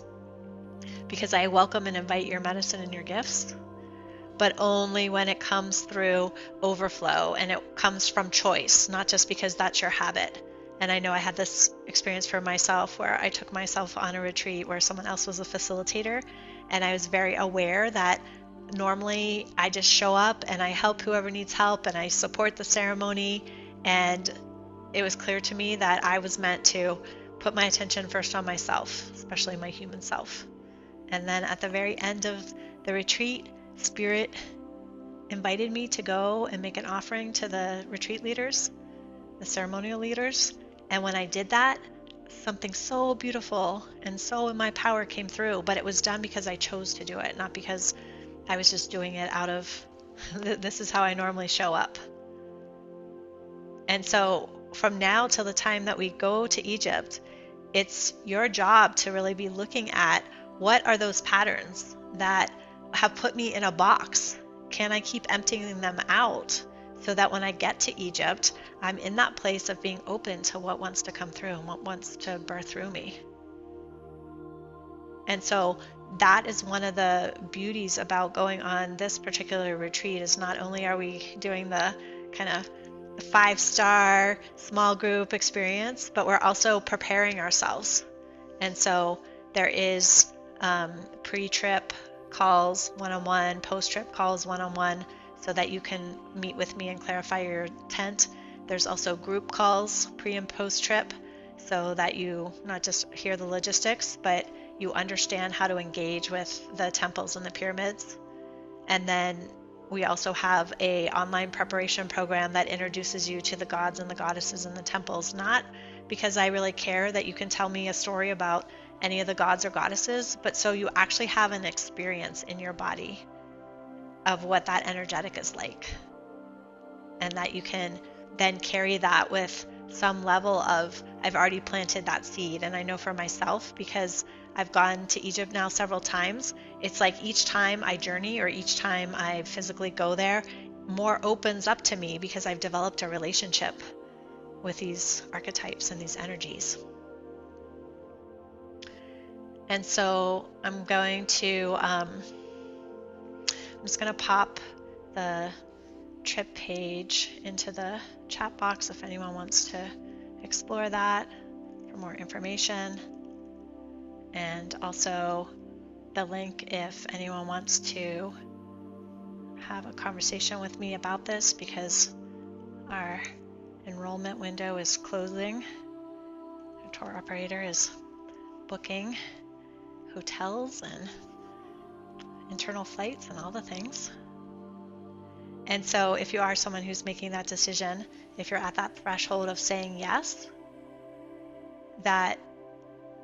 Speaker 1: Because I welcome and invite your medicine and your gifts, but only when it comes through overflow and it comes from choice, not just because that's your habit. And I know I had this experience for myself where I took myself on a retreat where someone else was a facilitator, and I was very aware that normally I just show up and I help whoever needs help and I support the ceremony, and it was clear to me that I was meant to put my attention first on myself, especially my human self. And then at the very end of the retreat, Spirit invited me to go and make an offering to the retreat leaders, the ceremonial leaders. And when I did that, something so beautiful and so in my power came through, but it was done because I chose to do it, not because I was just doing it out of, this is how I normally show up. And so from now till the time that we go to Egypt, it's your job to really be looking at what are those patterns that have put me in a box. Can I keep emptying them out so that when I get to Egypt, I'm in that place of being open to what wants to come through and what wants to birth through me? And so that is one of the beauties about going on this particular retreat, is not only are we doing the kind of 5-star small group experience, but we're also preparing ourselves. And so there is pre-trip calls one-on-one, post-trip calls one-on-one, so that you can meet with me and clarify your intent. There's also group calls pre and post-trip, so that you not just hear the logistics, but you understand how to engage with the temples and the pyramids. And then we also have a online preparation program that introduces you to the gods and the goddesses and the temples, not because I really care that you can tell me a story about any of the gods or goddesses, but so you actually have an experience in your body of what that energetic is like. And that you can then carry that with some level of, I've already planted that seed. And I know for myself, because I've gone to Egypt now several times, it's like each time I journey or each time I physically go there, more opens up to me because I've developed a relationship with these archetypes and these energies. And so I'm just going to pop the trip page into the chat box if anyone wants to explore that for more information. And also the link if anyone wants to have a conversation with me about this, because our enrollment window is closing. Our tour operator is booking hotels and internal flights and all the things. And so if you are someone who's making that decision, if you're at that threshold of saying yes, that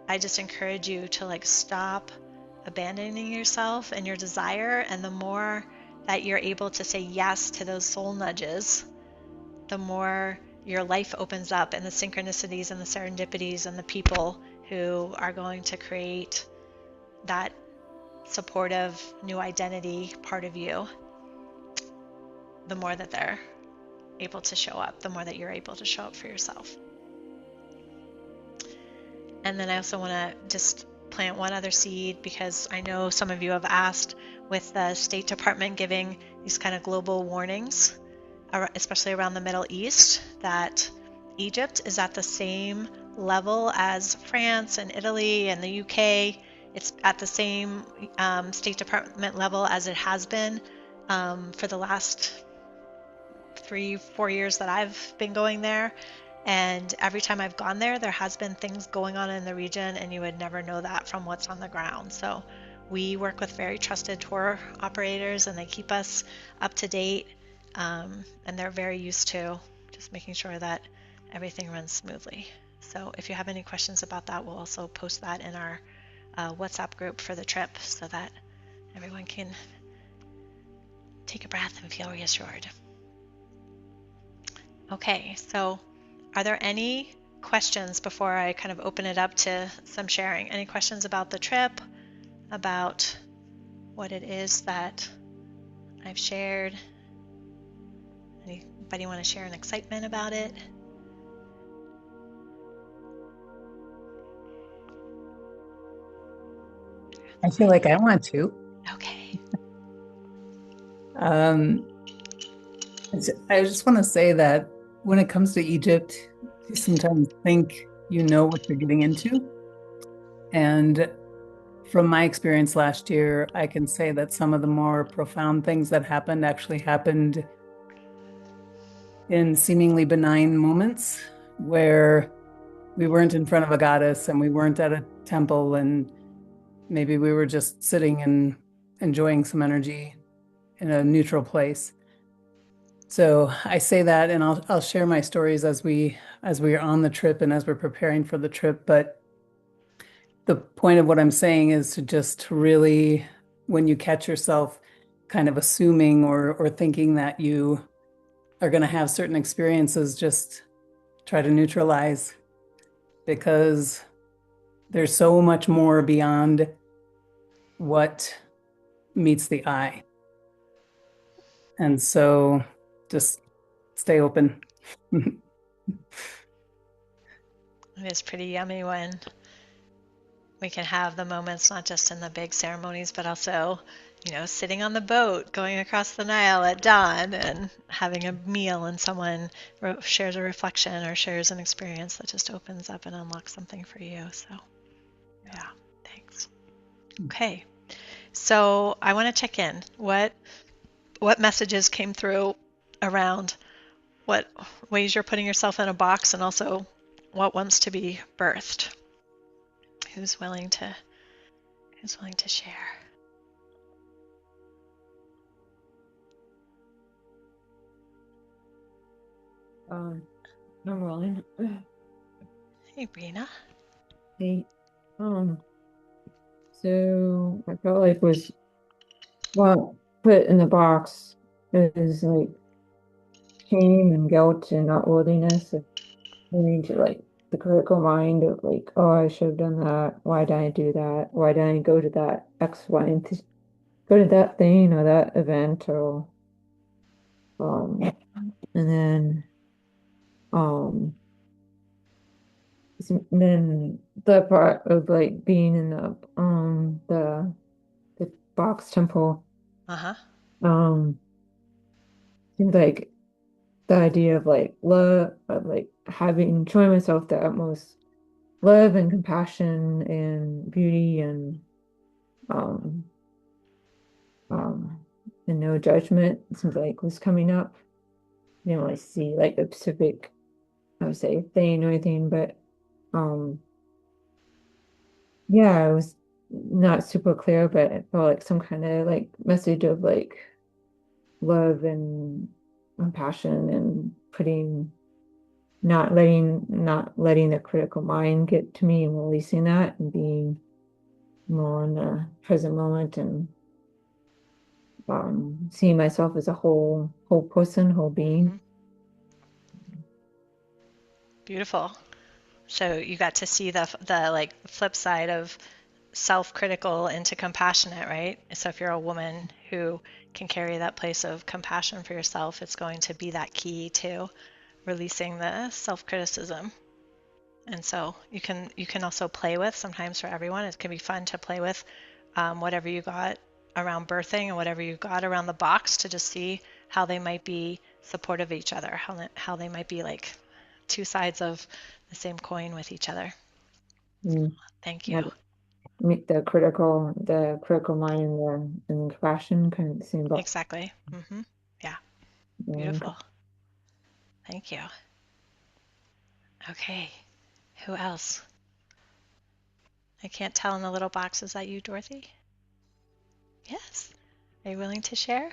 Speaker 1: I just encourage you to stop abandoning yourself and your desire. And the more that you're able to say yes to those soul nudges, the more your life opens up, and the synchronicities and the serendipities and the people who are going to create that supportive new identity part of you, the more that they're able to show up, the more that you're able to show up for yourself. And then I also want to just plant one other seed, because I know some of you have asked, with the State Department giving these kind of global warnings, especially around the Middle East, that Egypt is at the same level as France and Italy and the UK. It's at the same State Department level as it has been for the last 3-4 years that I've been going there. And every time I've gone there, there has been things going on in the region, and you would never know that from what's on the ground. So we work with very trusted tour operators, and they keep us up to date, and they're very used to just making sure that everything runs smoothly. So if you have any questions about that, we'll also post that in our WhatsApp group for the trip, so that everyone can take a breath and feel reassured. Okay, so are there any questions before I kind of open it up to some sharing? Any questions about the trip, about what it is that I've shared? Anybody want to share an excitement about it?
Speaker 2: I feel like I want to.
Speaker 1: Okay.
Speaker 2: I just want to say that when it comes to Egypt, you sometimes think you know what you're getting into. And from my experience last year, I can say that some of the more profound things that happened actually happened in seemingly benign moments where we weren't in front of a goddess and we weren't at a temple, and maybe we were just sitting and enjoying some energy in a neutral place. So I say that, and I'll share my stories as we are on the trip and as we're preparing for the trip. But the point of what I'm saying is to just really, when you catch yourself kind of assuming or thinking that you are going to have certain experiences, just try to neutralize, because there's so much more beyond what meets the eye. And so just stay open.
Speaker 1: It is pretty yummy when we can have the moments, not just in the big ceremonies, but also sitting on the boat, going across the Nile at dawn and having a meal, and someone shares a reflection or shares an experience that just opens up and unlocks something for you. So, yeah, thanks. Okay. So, I want to check in. What messages came through around what ways you're putting yourself in a box, and also what wants to be birthed? Who's willing to share?
Speaker 4: Um, I'm rolling.
Speaker 1: Hey, Brina.
Speaker 4: Hey, um, so I felt like was well put in the box is like shame and guilt and not worthiness and leading to like the critical mind of like, oh, I should have done that. Why did I do that? Why did I go to that X, Y, and go to that thing or that event or um and um then the part of like being in the box temple.
Speaker 1: Uh-huh.
Speaker 4: Um, seems like the idea of like love, of like having, showing myself the utmost love and compassion and beauty um, um, and no judgment. It seems like was coming up. I didn't really see like a specific, I would say, thing or anything, but um, yeah, it was not super clear, but it felt like some kind of like message of like love and compassion and putting not letting the critical mind get to me and releasing that and being more in the present moment and seeing myself as a whole person, whole being.
Speaker 1: Hmm. Beautiful. So you got to see the like flip side of self-critical into compassionate, right? So if you're a woman who can carry that place of compassion for yourself, it's going to be that key to releasing the self-criticism. And so you can also play with, sometimes for everyone it can be fun to play with whatever you got around birthing and whatever you got around the box, to just see how they might be supportive of each other, how they might be like two sides of the same coin with each other.
Speaker 4: Mm.
Speaker 1: Thank
Speaker 4: Yeah,
Speaker 1: you.
Speaker 4: meet the critical mind and the compassion kind of the same box.
Speaker 1: Exactly. Yeah,
Speaker 4: And
Speaker 1: beautiful. Thank you. Okay, who else? I can't tell in the little box. Is that you, Dorothy? Yes. Are you willing to share?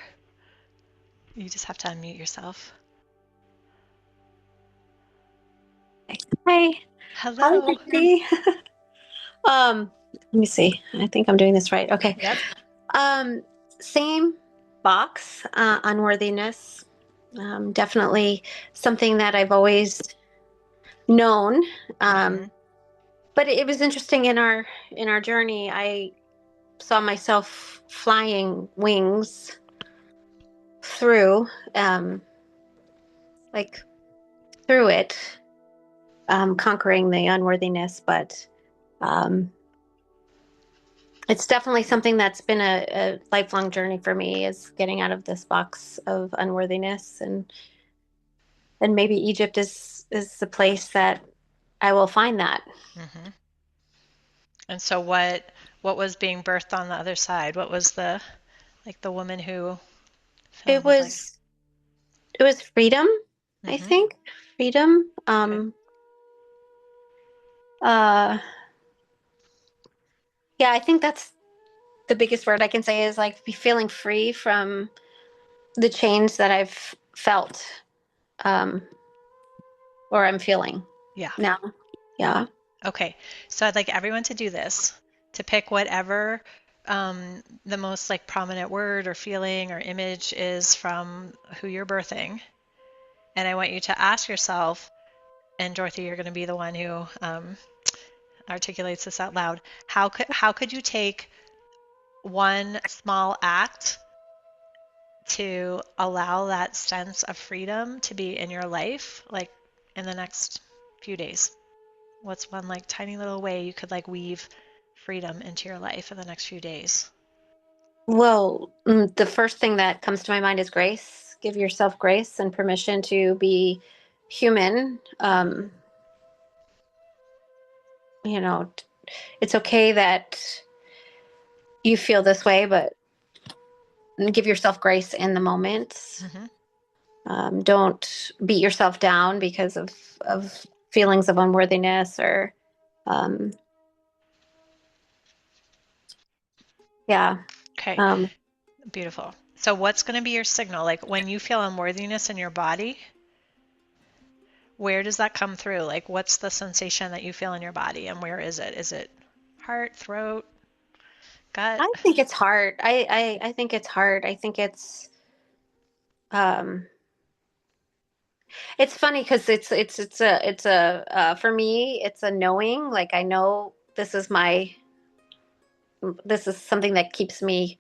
Speaker 1: You just have to unmute yourself.
Speaker 5: Hi. Hi,
Speaker 1: Hello.
Speaker 5: Vicky. Let me see. I think I'm doing this right. Okay.
Speaker 1: Yep.
Speaker 5: Um, Same box, unworthiness. Definitely something that I've always known.
Speaker 1: Mm-hmm.
Speaker 5: But it was interesting in our journey. I saw myself flying wings through, um, like through it, conquering the unworthiness. But um, it's definitely something that's been a lifelong journey for me, is getting out of this box of unworthiness, and maybe Egypt is the place that I will find that.
Speaker 1: Mm-hmm. And so what was being birthed on the other side? What was the like the woman who fill in
Speaker 5: It
Speaker 1: the blank?
Speaker 5: was it was freedom, I
Speaker 1: Mm-hmm.
Speaker 5: think. Freedom.
Speaker 1: Good.
Speaker 5: Uh yeah, I think that's the biggest word I can say, is like be feeling free from the chains that I've felt, um or I'm feeling
Speaker 1: Yeah.
Speaker 5: now. Yeah.
Speaker 1: Okay. So I'd like everyone to do this, to pick whatever the most like prominent word or feeling or image is from who you're birthing. And I want you to ask yourself, and Dorothy, you're going to be the one who articulates this out loud. How could you take one small act to allow that sense of freedom to be in your life, like in the next few days? What's one like tiny little way you could like weave freedom into your life in the next few days?
Speaker 5: Well, the first thing that comes to my mind is grace. Give yourself grace and permission to be human. You know, it's okay that you feel this way, but give yourself grace in the moment.
Speaker 1: Mm-hmm.
Speaker 5: Don't beat yourself down because of feelings of unworthiness or, um, yeah.
Speaker 1: Okay,
Speaker 5: Um,
Speaker 1: beautiful. So what's going to be your signal? Like when you feel unworthiness in your body, where does that come through? Like what's the sensation that you feel in your body and where is it? Is it heart, throat, gut?
Speaker 5: I think it's hard. I think it's hard. I think um, it's funny because it's a for me it's a knowing. Like I know this is something that keeps me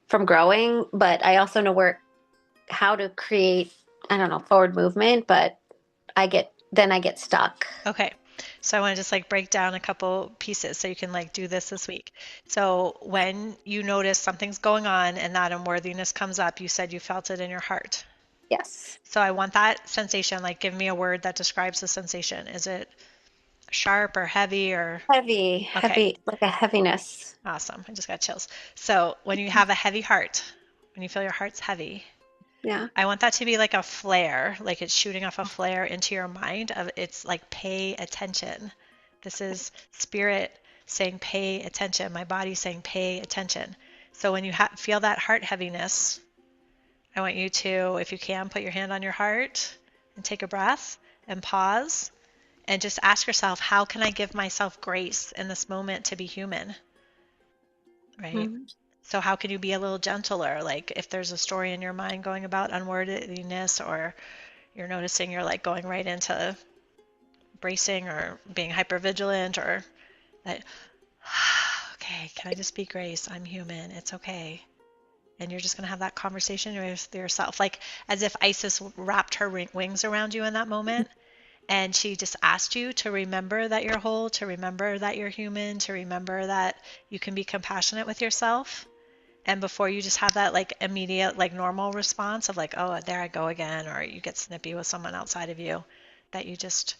Speaker 5: from growing, but I also know where how to create, I don't know, forward movement, but I get stuck.
Speaker 1: Okay. So I want to just like break down a couple pieces so you can like do this week. So when you notice something's going on and that unworthiness comes up, you said you felt it in your heart.
Speaker 5: Yes.
Speaker 1: So I want that sensation, like give me a word that describes the sensation. Is it sharp or heavy or okay,
Speaker 5: Heavy, like a heaviness.
Speaker 1: awesome. I just got chills. So when you have a heavy heart, when you feel your heart's heavy,
Speaker 5: Yeah.
Speaker 1: I want that to be like a flare, like it's shooting off a flare into your mind of it's like pay attention. This is spirit saying pay attention. My body saying pay attention. So when you feel that heart heaviness, I want you to, if you can, put your hand on your heart and take a breath and pause and just ask yourself, how can I give myself grace in this moment to be human? Right?
Speaker 5: Mhm.
Speaker 1: So how can you be a little gentler? Like if there's a story in your mind going about unworthiness or you're noticing you're like going right into bracing or being hypervigilant or that, okay, can I just be grace? I'm human. It's okay. And you're just going to have that conversation with yourself, like as if Isis wrapped her wings around you in that moment. And she just asked you to remember that you're whole, to remember that you're human, to remember that you can be compassionate with yourself. And before you just have that like immediate, like normal response of like, oh, there I go again, or you get snippy with someone outside of you, that you just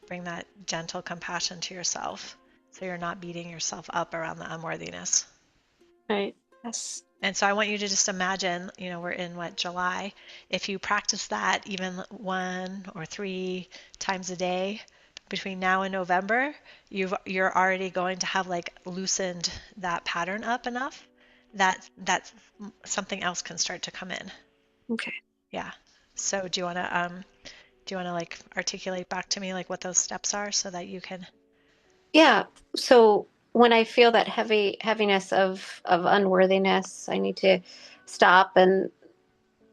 Speaker 1: bring that gentle compassion to yourself so you're not beating yourself up around the unworthiness.
Speaker 5: Right. Yes.
Speaker 1: And so I want you to just imagine, we're in what, July. If you practice that even 1 or 3 times a day between now and November, you're already going to have like loosened that pattern up enough that something else can start to come in.
Speaker 5: Okay.
Speaker 1: Yeah. So do you want to like articulate back to me like what those steps are so that you can.
Speaker 5: Yeah. So when I feel that heaviness of unworthiness, I need to stop and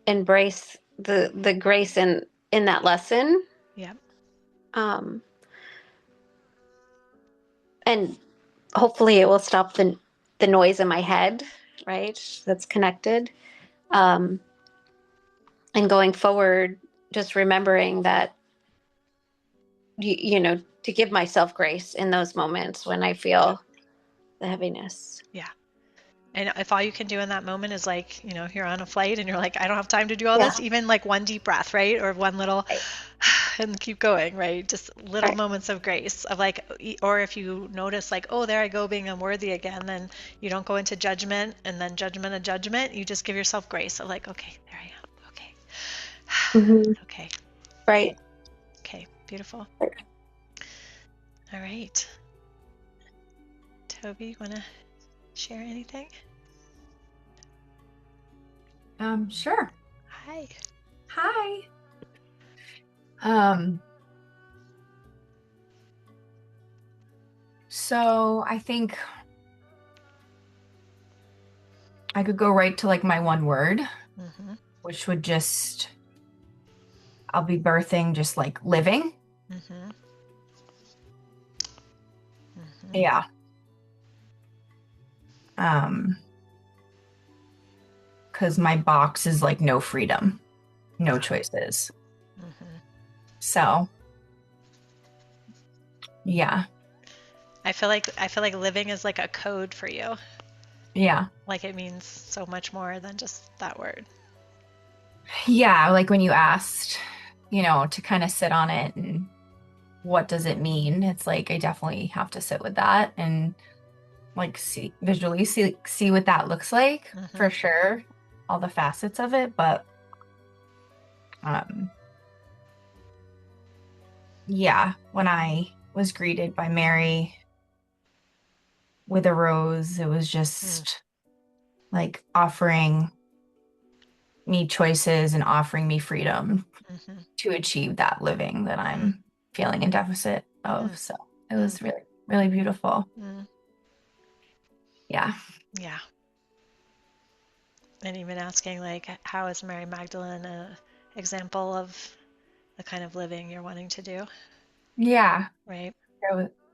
Speaker 5: embrace the grace in that lesson.
Speaker 1: Yeah.
Speaker 5: Um, and hopefully it will stop the noise in my head, right? That's connected. Um, and going forward, just remembering that to give myself grace in those moments when I
Speaker 1: Yeah.
Speaker 5: feel the heaviness.
Speaker 1: Yeah. And if all you can do in that moment is like, you're on a flight and you're like, I don't have time to do all
Speaker 5: Yeah.
Speaker 1: this, even like one deep breath, right? Or one little
Speaker 5: Right.
Speaker 1: and keep going, right? Just little
Speaker 5: Right.
Speaker 1: moments of grace of like, or if you notice like, oh, there I go being unworthy again, then you don't go into judgment and then judgment of judgment. You just give yourself grace of like, okay, there I am. Okay.
Speaker 5: Hmm.
Speaker 1: Okay.
Speaker 5: Right.
Speaker 1: Okay. Beautiful. All right. Toby, you want to share anything?
Speaker 6: Sure.
Speaker 1: Hi.
Speaker 6: Hi. Um, so I think I could go right to like my one word,
Speaker 1: Mm-hmm.
Speaker 6: which would just, I'll be birthing just like living.
Speaker 1: Mm-hmm. Mm-hmm.
Speaker 6: Yeah. Um, because my box is like no freedom, no choices.
Speaker 1: Mm-hmm.
Speaker 6: So, yeah.
Speaker 1: I feel like living is like a code for you.
Speaker 6: Yeah.
Speaker 1: Like it means so much more than just that word.
Speaker 6: Yeah, like when you asked, to kind of sit on it and what does it mean? It's like I definitely have to sit with that and like see what that looks like
Speaker 1: Mm-hmm.
Speaker 6: for sure, all the facets of it, but um yeah, when I was greeted by Mary with a rose, it was just like offering me choices and offering me freedom
Speaker 1: Mm-hmm.
Speaker 6: to achieve that living that I'm feeling in deficit of. So it
Speaker 1: Mm-hmm.
Speaker 6: was really, really beautiful.
Speaker 1: Mm-hmm.
Speaker 6: Yeah.
Speaker 1: Yeah. And even asking, like, how is Mary Magdalene an example of the kind of living you're wanting to do,
Speaker 6: Yeah.
Speaker 1: right?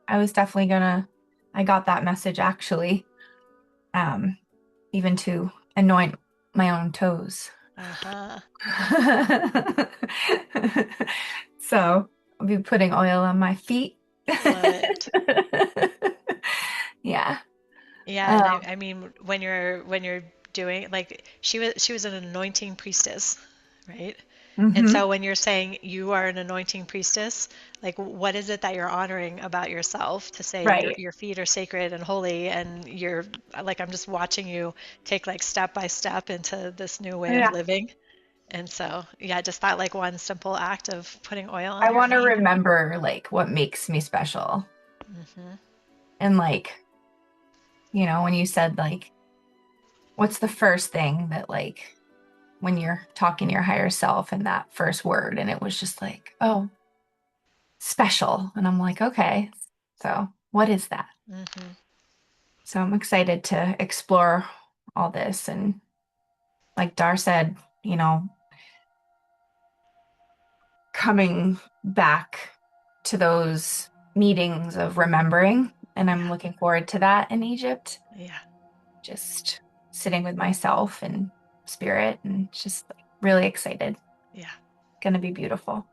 Speaker 6: I was definitely I got that message actually, um, even to anoint my own toes.
Speaker 1: Uh-huh.
Speaker 6: So I'll be putting oil on my feet.
Speaker 1: Love it.
Speaker 6: Yeah.
Speaker 1: Yeah, and
Speaker 6: Um,
Speaker 1: I mean when you're doing like she was an anointing priestess, right? And
Speaker 6: mhm.
Speaker 1: so when you're saying you are an anointing priestess, like what is it that you're honoring about yourself to say
Speaker 6: Right.
Speaker 1: your feet are sacred and holy and you're like I'm just watching you take like step by step into this new way of
Speaker 6: Yeah.
Speaker 1: living. And so, yeah, just that like one simple act of putting oil on
Speaker 6: I
Speaker 1: your
Speaker 6: want to
Speaker 1: feet.
Speaker 6: remember like what makes me special.
Speaker 1: Hmm.
Speaker 6: And like, when you said like, what's the first thing that like when you're talking to your higher self and that first word, and it was just like, oh, special. And I'm like, okay, so what is that?
Speaker 1: Hmm.
Speaker 6: So I'm excited to explore all this. And like Dar said, you know, coming back to those meetings of remembering. And I'm
Speaker 1: Yeah,
Speaker 6: looking forward to that in Egypt,
Speaker 1: yeah,
Speaker 6: just sitting with myself and spirit and just like, really excited.
Speaker 1: yeah.
Speaker 6: Gonna be beautiful.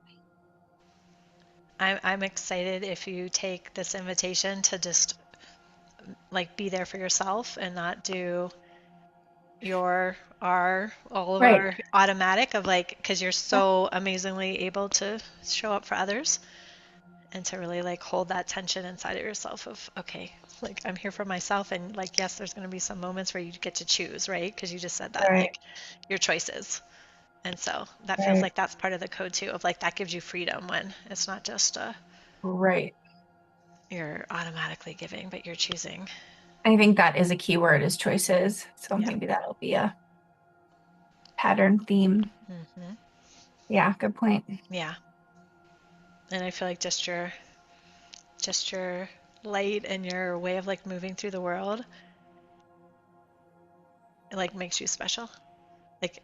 Speaker 1: I'm excited if you take this invitation to just like be there for yourself and not do all of
Speaker 6: Right.
Speaker 1: our automatic of like, because you're so amazingly able to show up for others and to really like hold that tension inside of yourself of, okay, like I'm here for myself. And like, yes, there's going to be some moments where you get to choose, right? Because you just said that,
Speaker 6: Right.
Speaker 1: like your choices. And so that feels
Speaker 6: Right.
Speaker 1: like that's part of the code too, of like that gives you freedom when it's not just
Speaker 6: Right.
Speaker 1: you're automatically giving, but you're choosing.
Speaker 6: I think that is a key word is choices. So
Speaker 1: Yeah.
Speaker 6: maybe that'll be a pattern theme.
Speaker 1: Hmm.
Speaker 6: Yeah, good point.
Speaker 1: Yeah. And I feel like just your light and your way of like moving through the world, it like makes you special. Like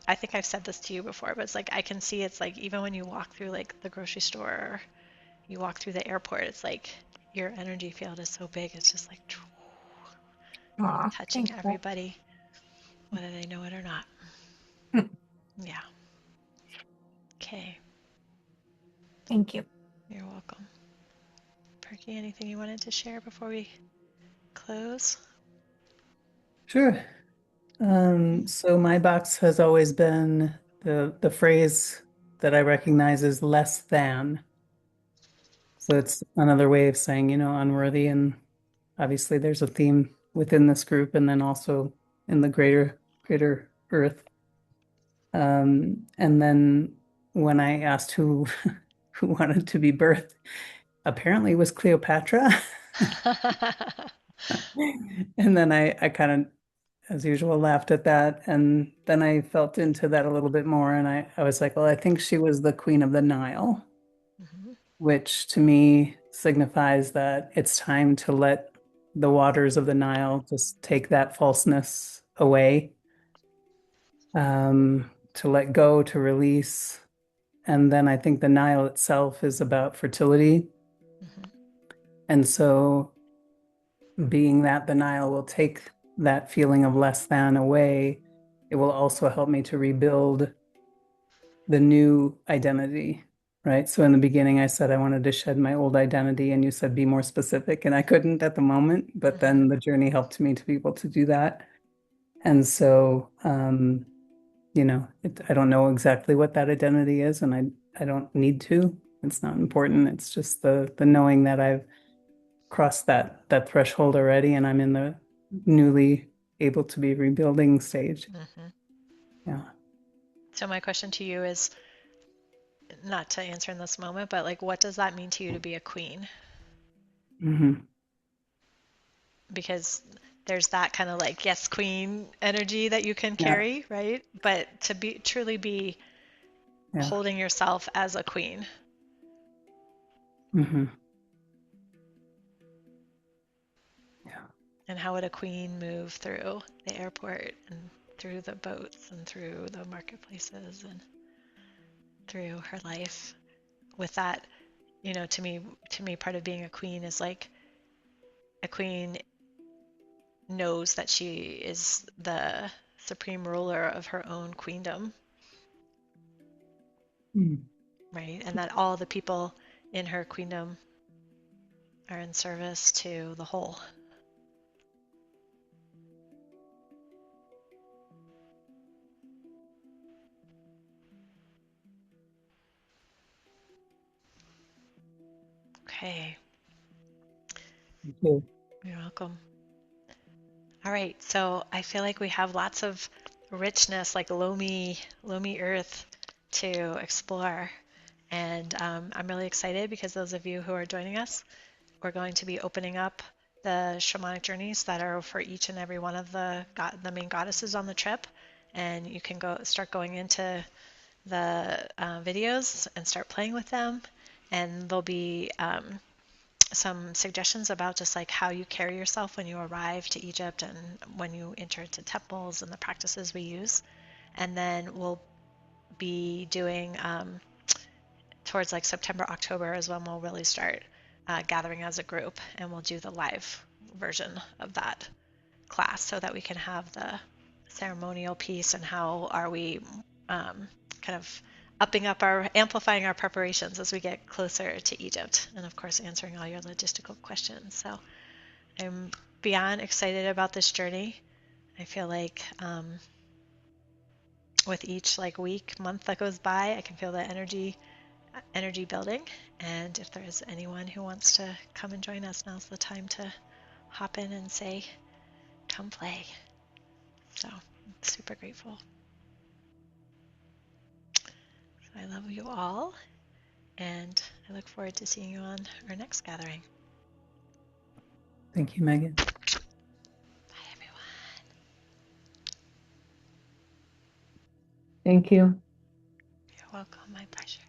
Speaker 1: I think I've said this to you before, but it's like I can see it's like even when you walk through like the grocery store or you walk through the airport, it's like your energy field is so big. It's just like
Speaker 6: Aw,
Speaker 1: touching
Speaker 6: thanks.
Speaker 1: everybody, whether they know it or not. Yeah. Okay.
Speaker 6: Thank you.
Speaker 1: You're welcome. Perky, anything you wanted to share before we close?
Speaker 2: Sure. So my box has always been the phrase that I recognize as less than. So it's another way of saying, unworthy. And obviously there's a theme within this group and then also in the greater earth. And then when I asked who who wanted to be birthed, apparently it was Cleopatra. And then I kind of, as usual, laughed at that. And then I felt into that a little bit more. And I was like, well, I think she was the Queen of the Nile,
Speaker 1: Mhm.
Speaker 2: which to me signifies that it's time to let the waters of the Nile just take that falseness away, to let go, to release. And then I think the Nile itself is about fertility.
Speaker 1: Mhm.
Speaker 2: And so, being that the Nile will take that feeling of less than away, it will also help me to rebuild the new identity. right? So in the beginning, I said I wanted to shed my old identity, and you said be more specific, and I couldn't at the moment, but then the journey helped me to be able to do that. And so, I don't know exactly what that identity is, and I don't need to. It's not important. It's just the knowing that I've crossed that threshold already, and I'm in the newly able to be rebuilding stage.
Speaker 1: Mm-hmm.
Speaker 2: Yeah.
Speaker 1: So my question to you is not to answer in this moment, but like, what does that mean to you to be a queen?
Speaker 2: Hmm.
Speaker 1: Because there's that kind of like, yes, queen energy that you can
Speaker 2: Yeah.
Speaker 1: carry, right? But to be truly be
Speaker 2: Yeah.
Speaker 1: holding yourself as a queen.
Speaker 2: Hmm. Yeah.
Speaker 1: And how would a queen move through the airport and through the boats and through the marketplaces and through her life with that, to me part of being a queen is like a queen knows that she is the supreme ruler of her own queendom,
Speaker 2: Mm.
Speaker 1: right? And that all the people in her queendom are in service to the whole. Okay,
Speaker 2: Thank you.
Speaker 1: you're welcome. All right, so I feel like we have lots of richness, like loamy earth to explore. And I'm really excited because those of you who are joining us, we're going to be opening up the shamanic journeys that are for each and every one of the main goddesses on the trip. And you can start going into the videos and start playing with them. And there'll be some suggestions about just like how you carry yourself when you arrive to Egypt and when you enter into temples and the practices we use. And then we'll be doing towards like September, October is when we'll really start gathering as a group, and we'll do the live version of that class so that we can have the ceremonial piece and how are we kind of amplifying our preparations as we get closer to Egypt, and of course answering all your logistical questions. So I'm beyond excited about this journey. I feel like with each like week, month that goes by, I can feel the energy building. And if there's anyone who wants to come and join us, now's the time to hop in and say, come play. So I'm super grateful. So I love you all, and I look forward to seeing you on our next gathering.
Speaker 2: Thank you, Megan.
Speaker 1: Bye, everyone.
Speaker 4: Thank you.
Speaker 1: You're welcome. My pleasure.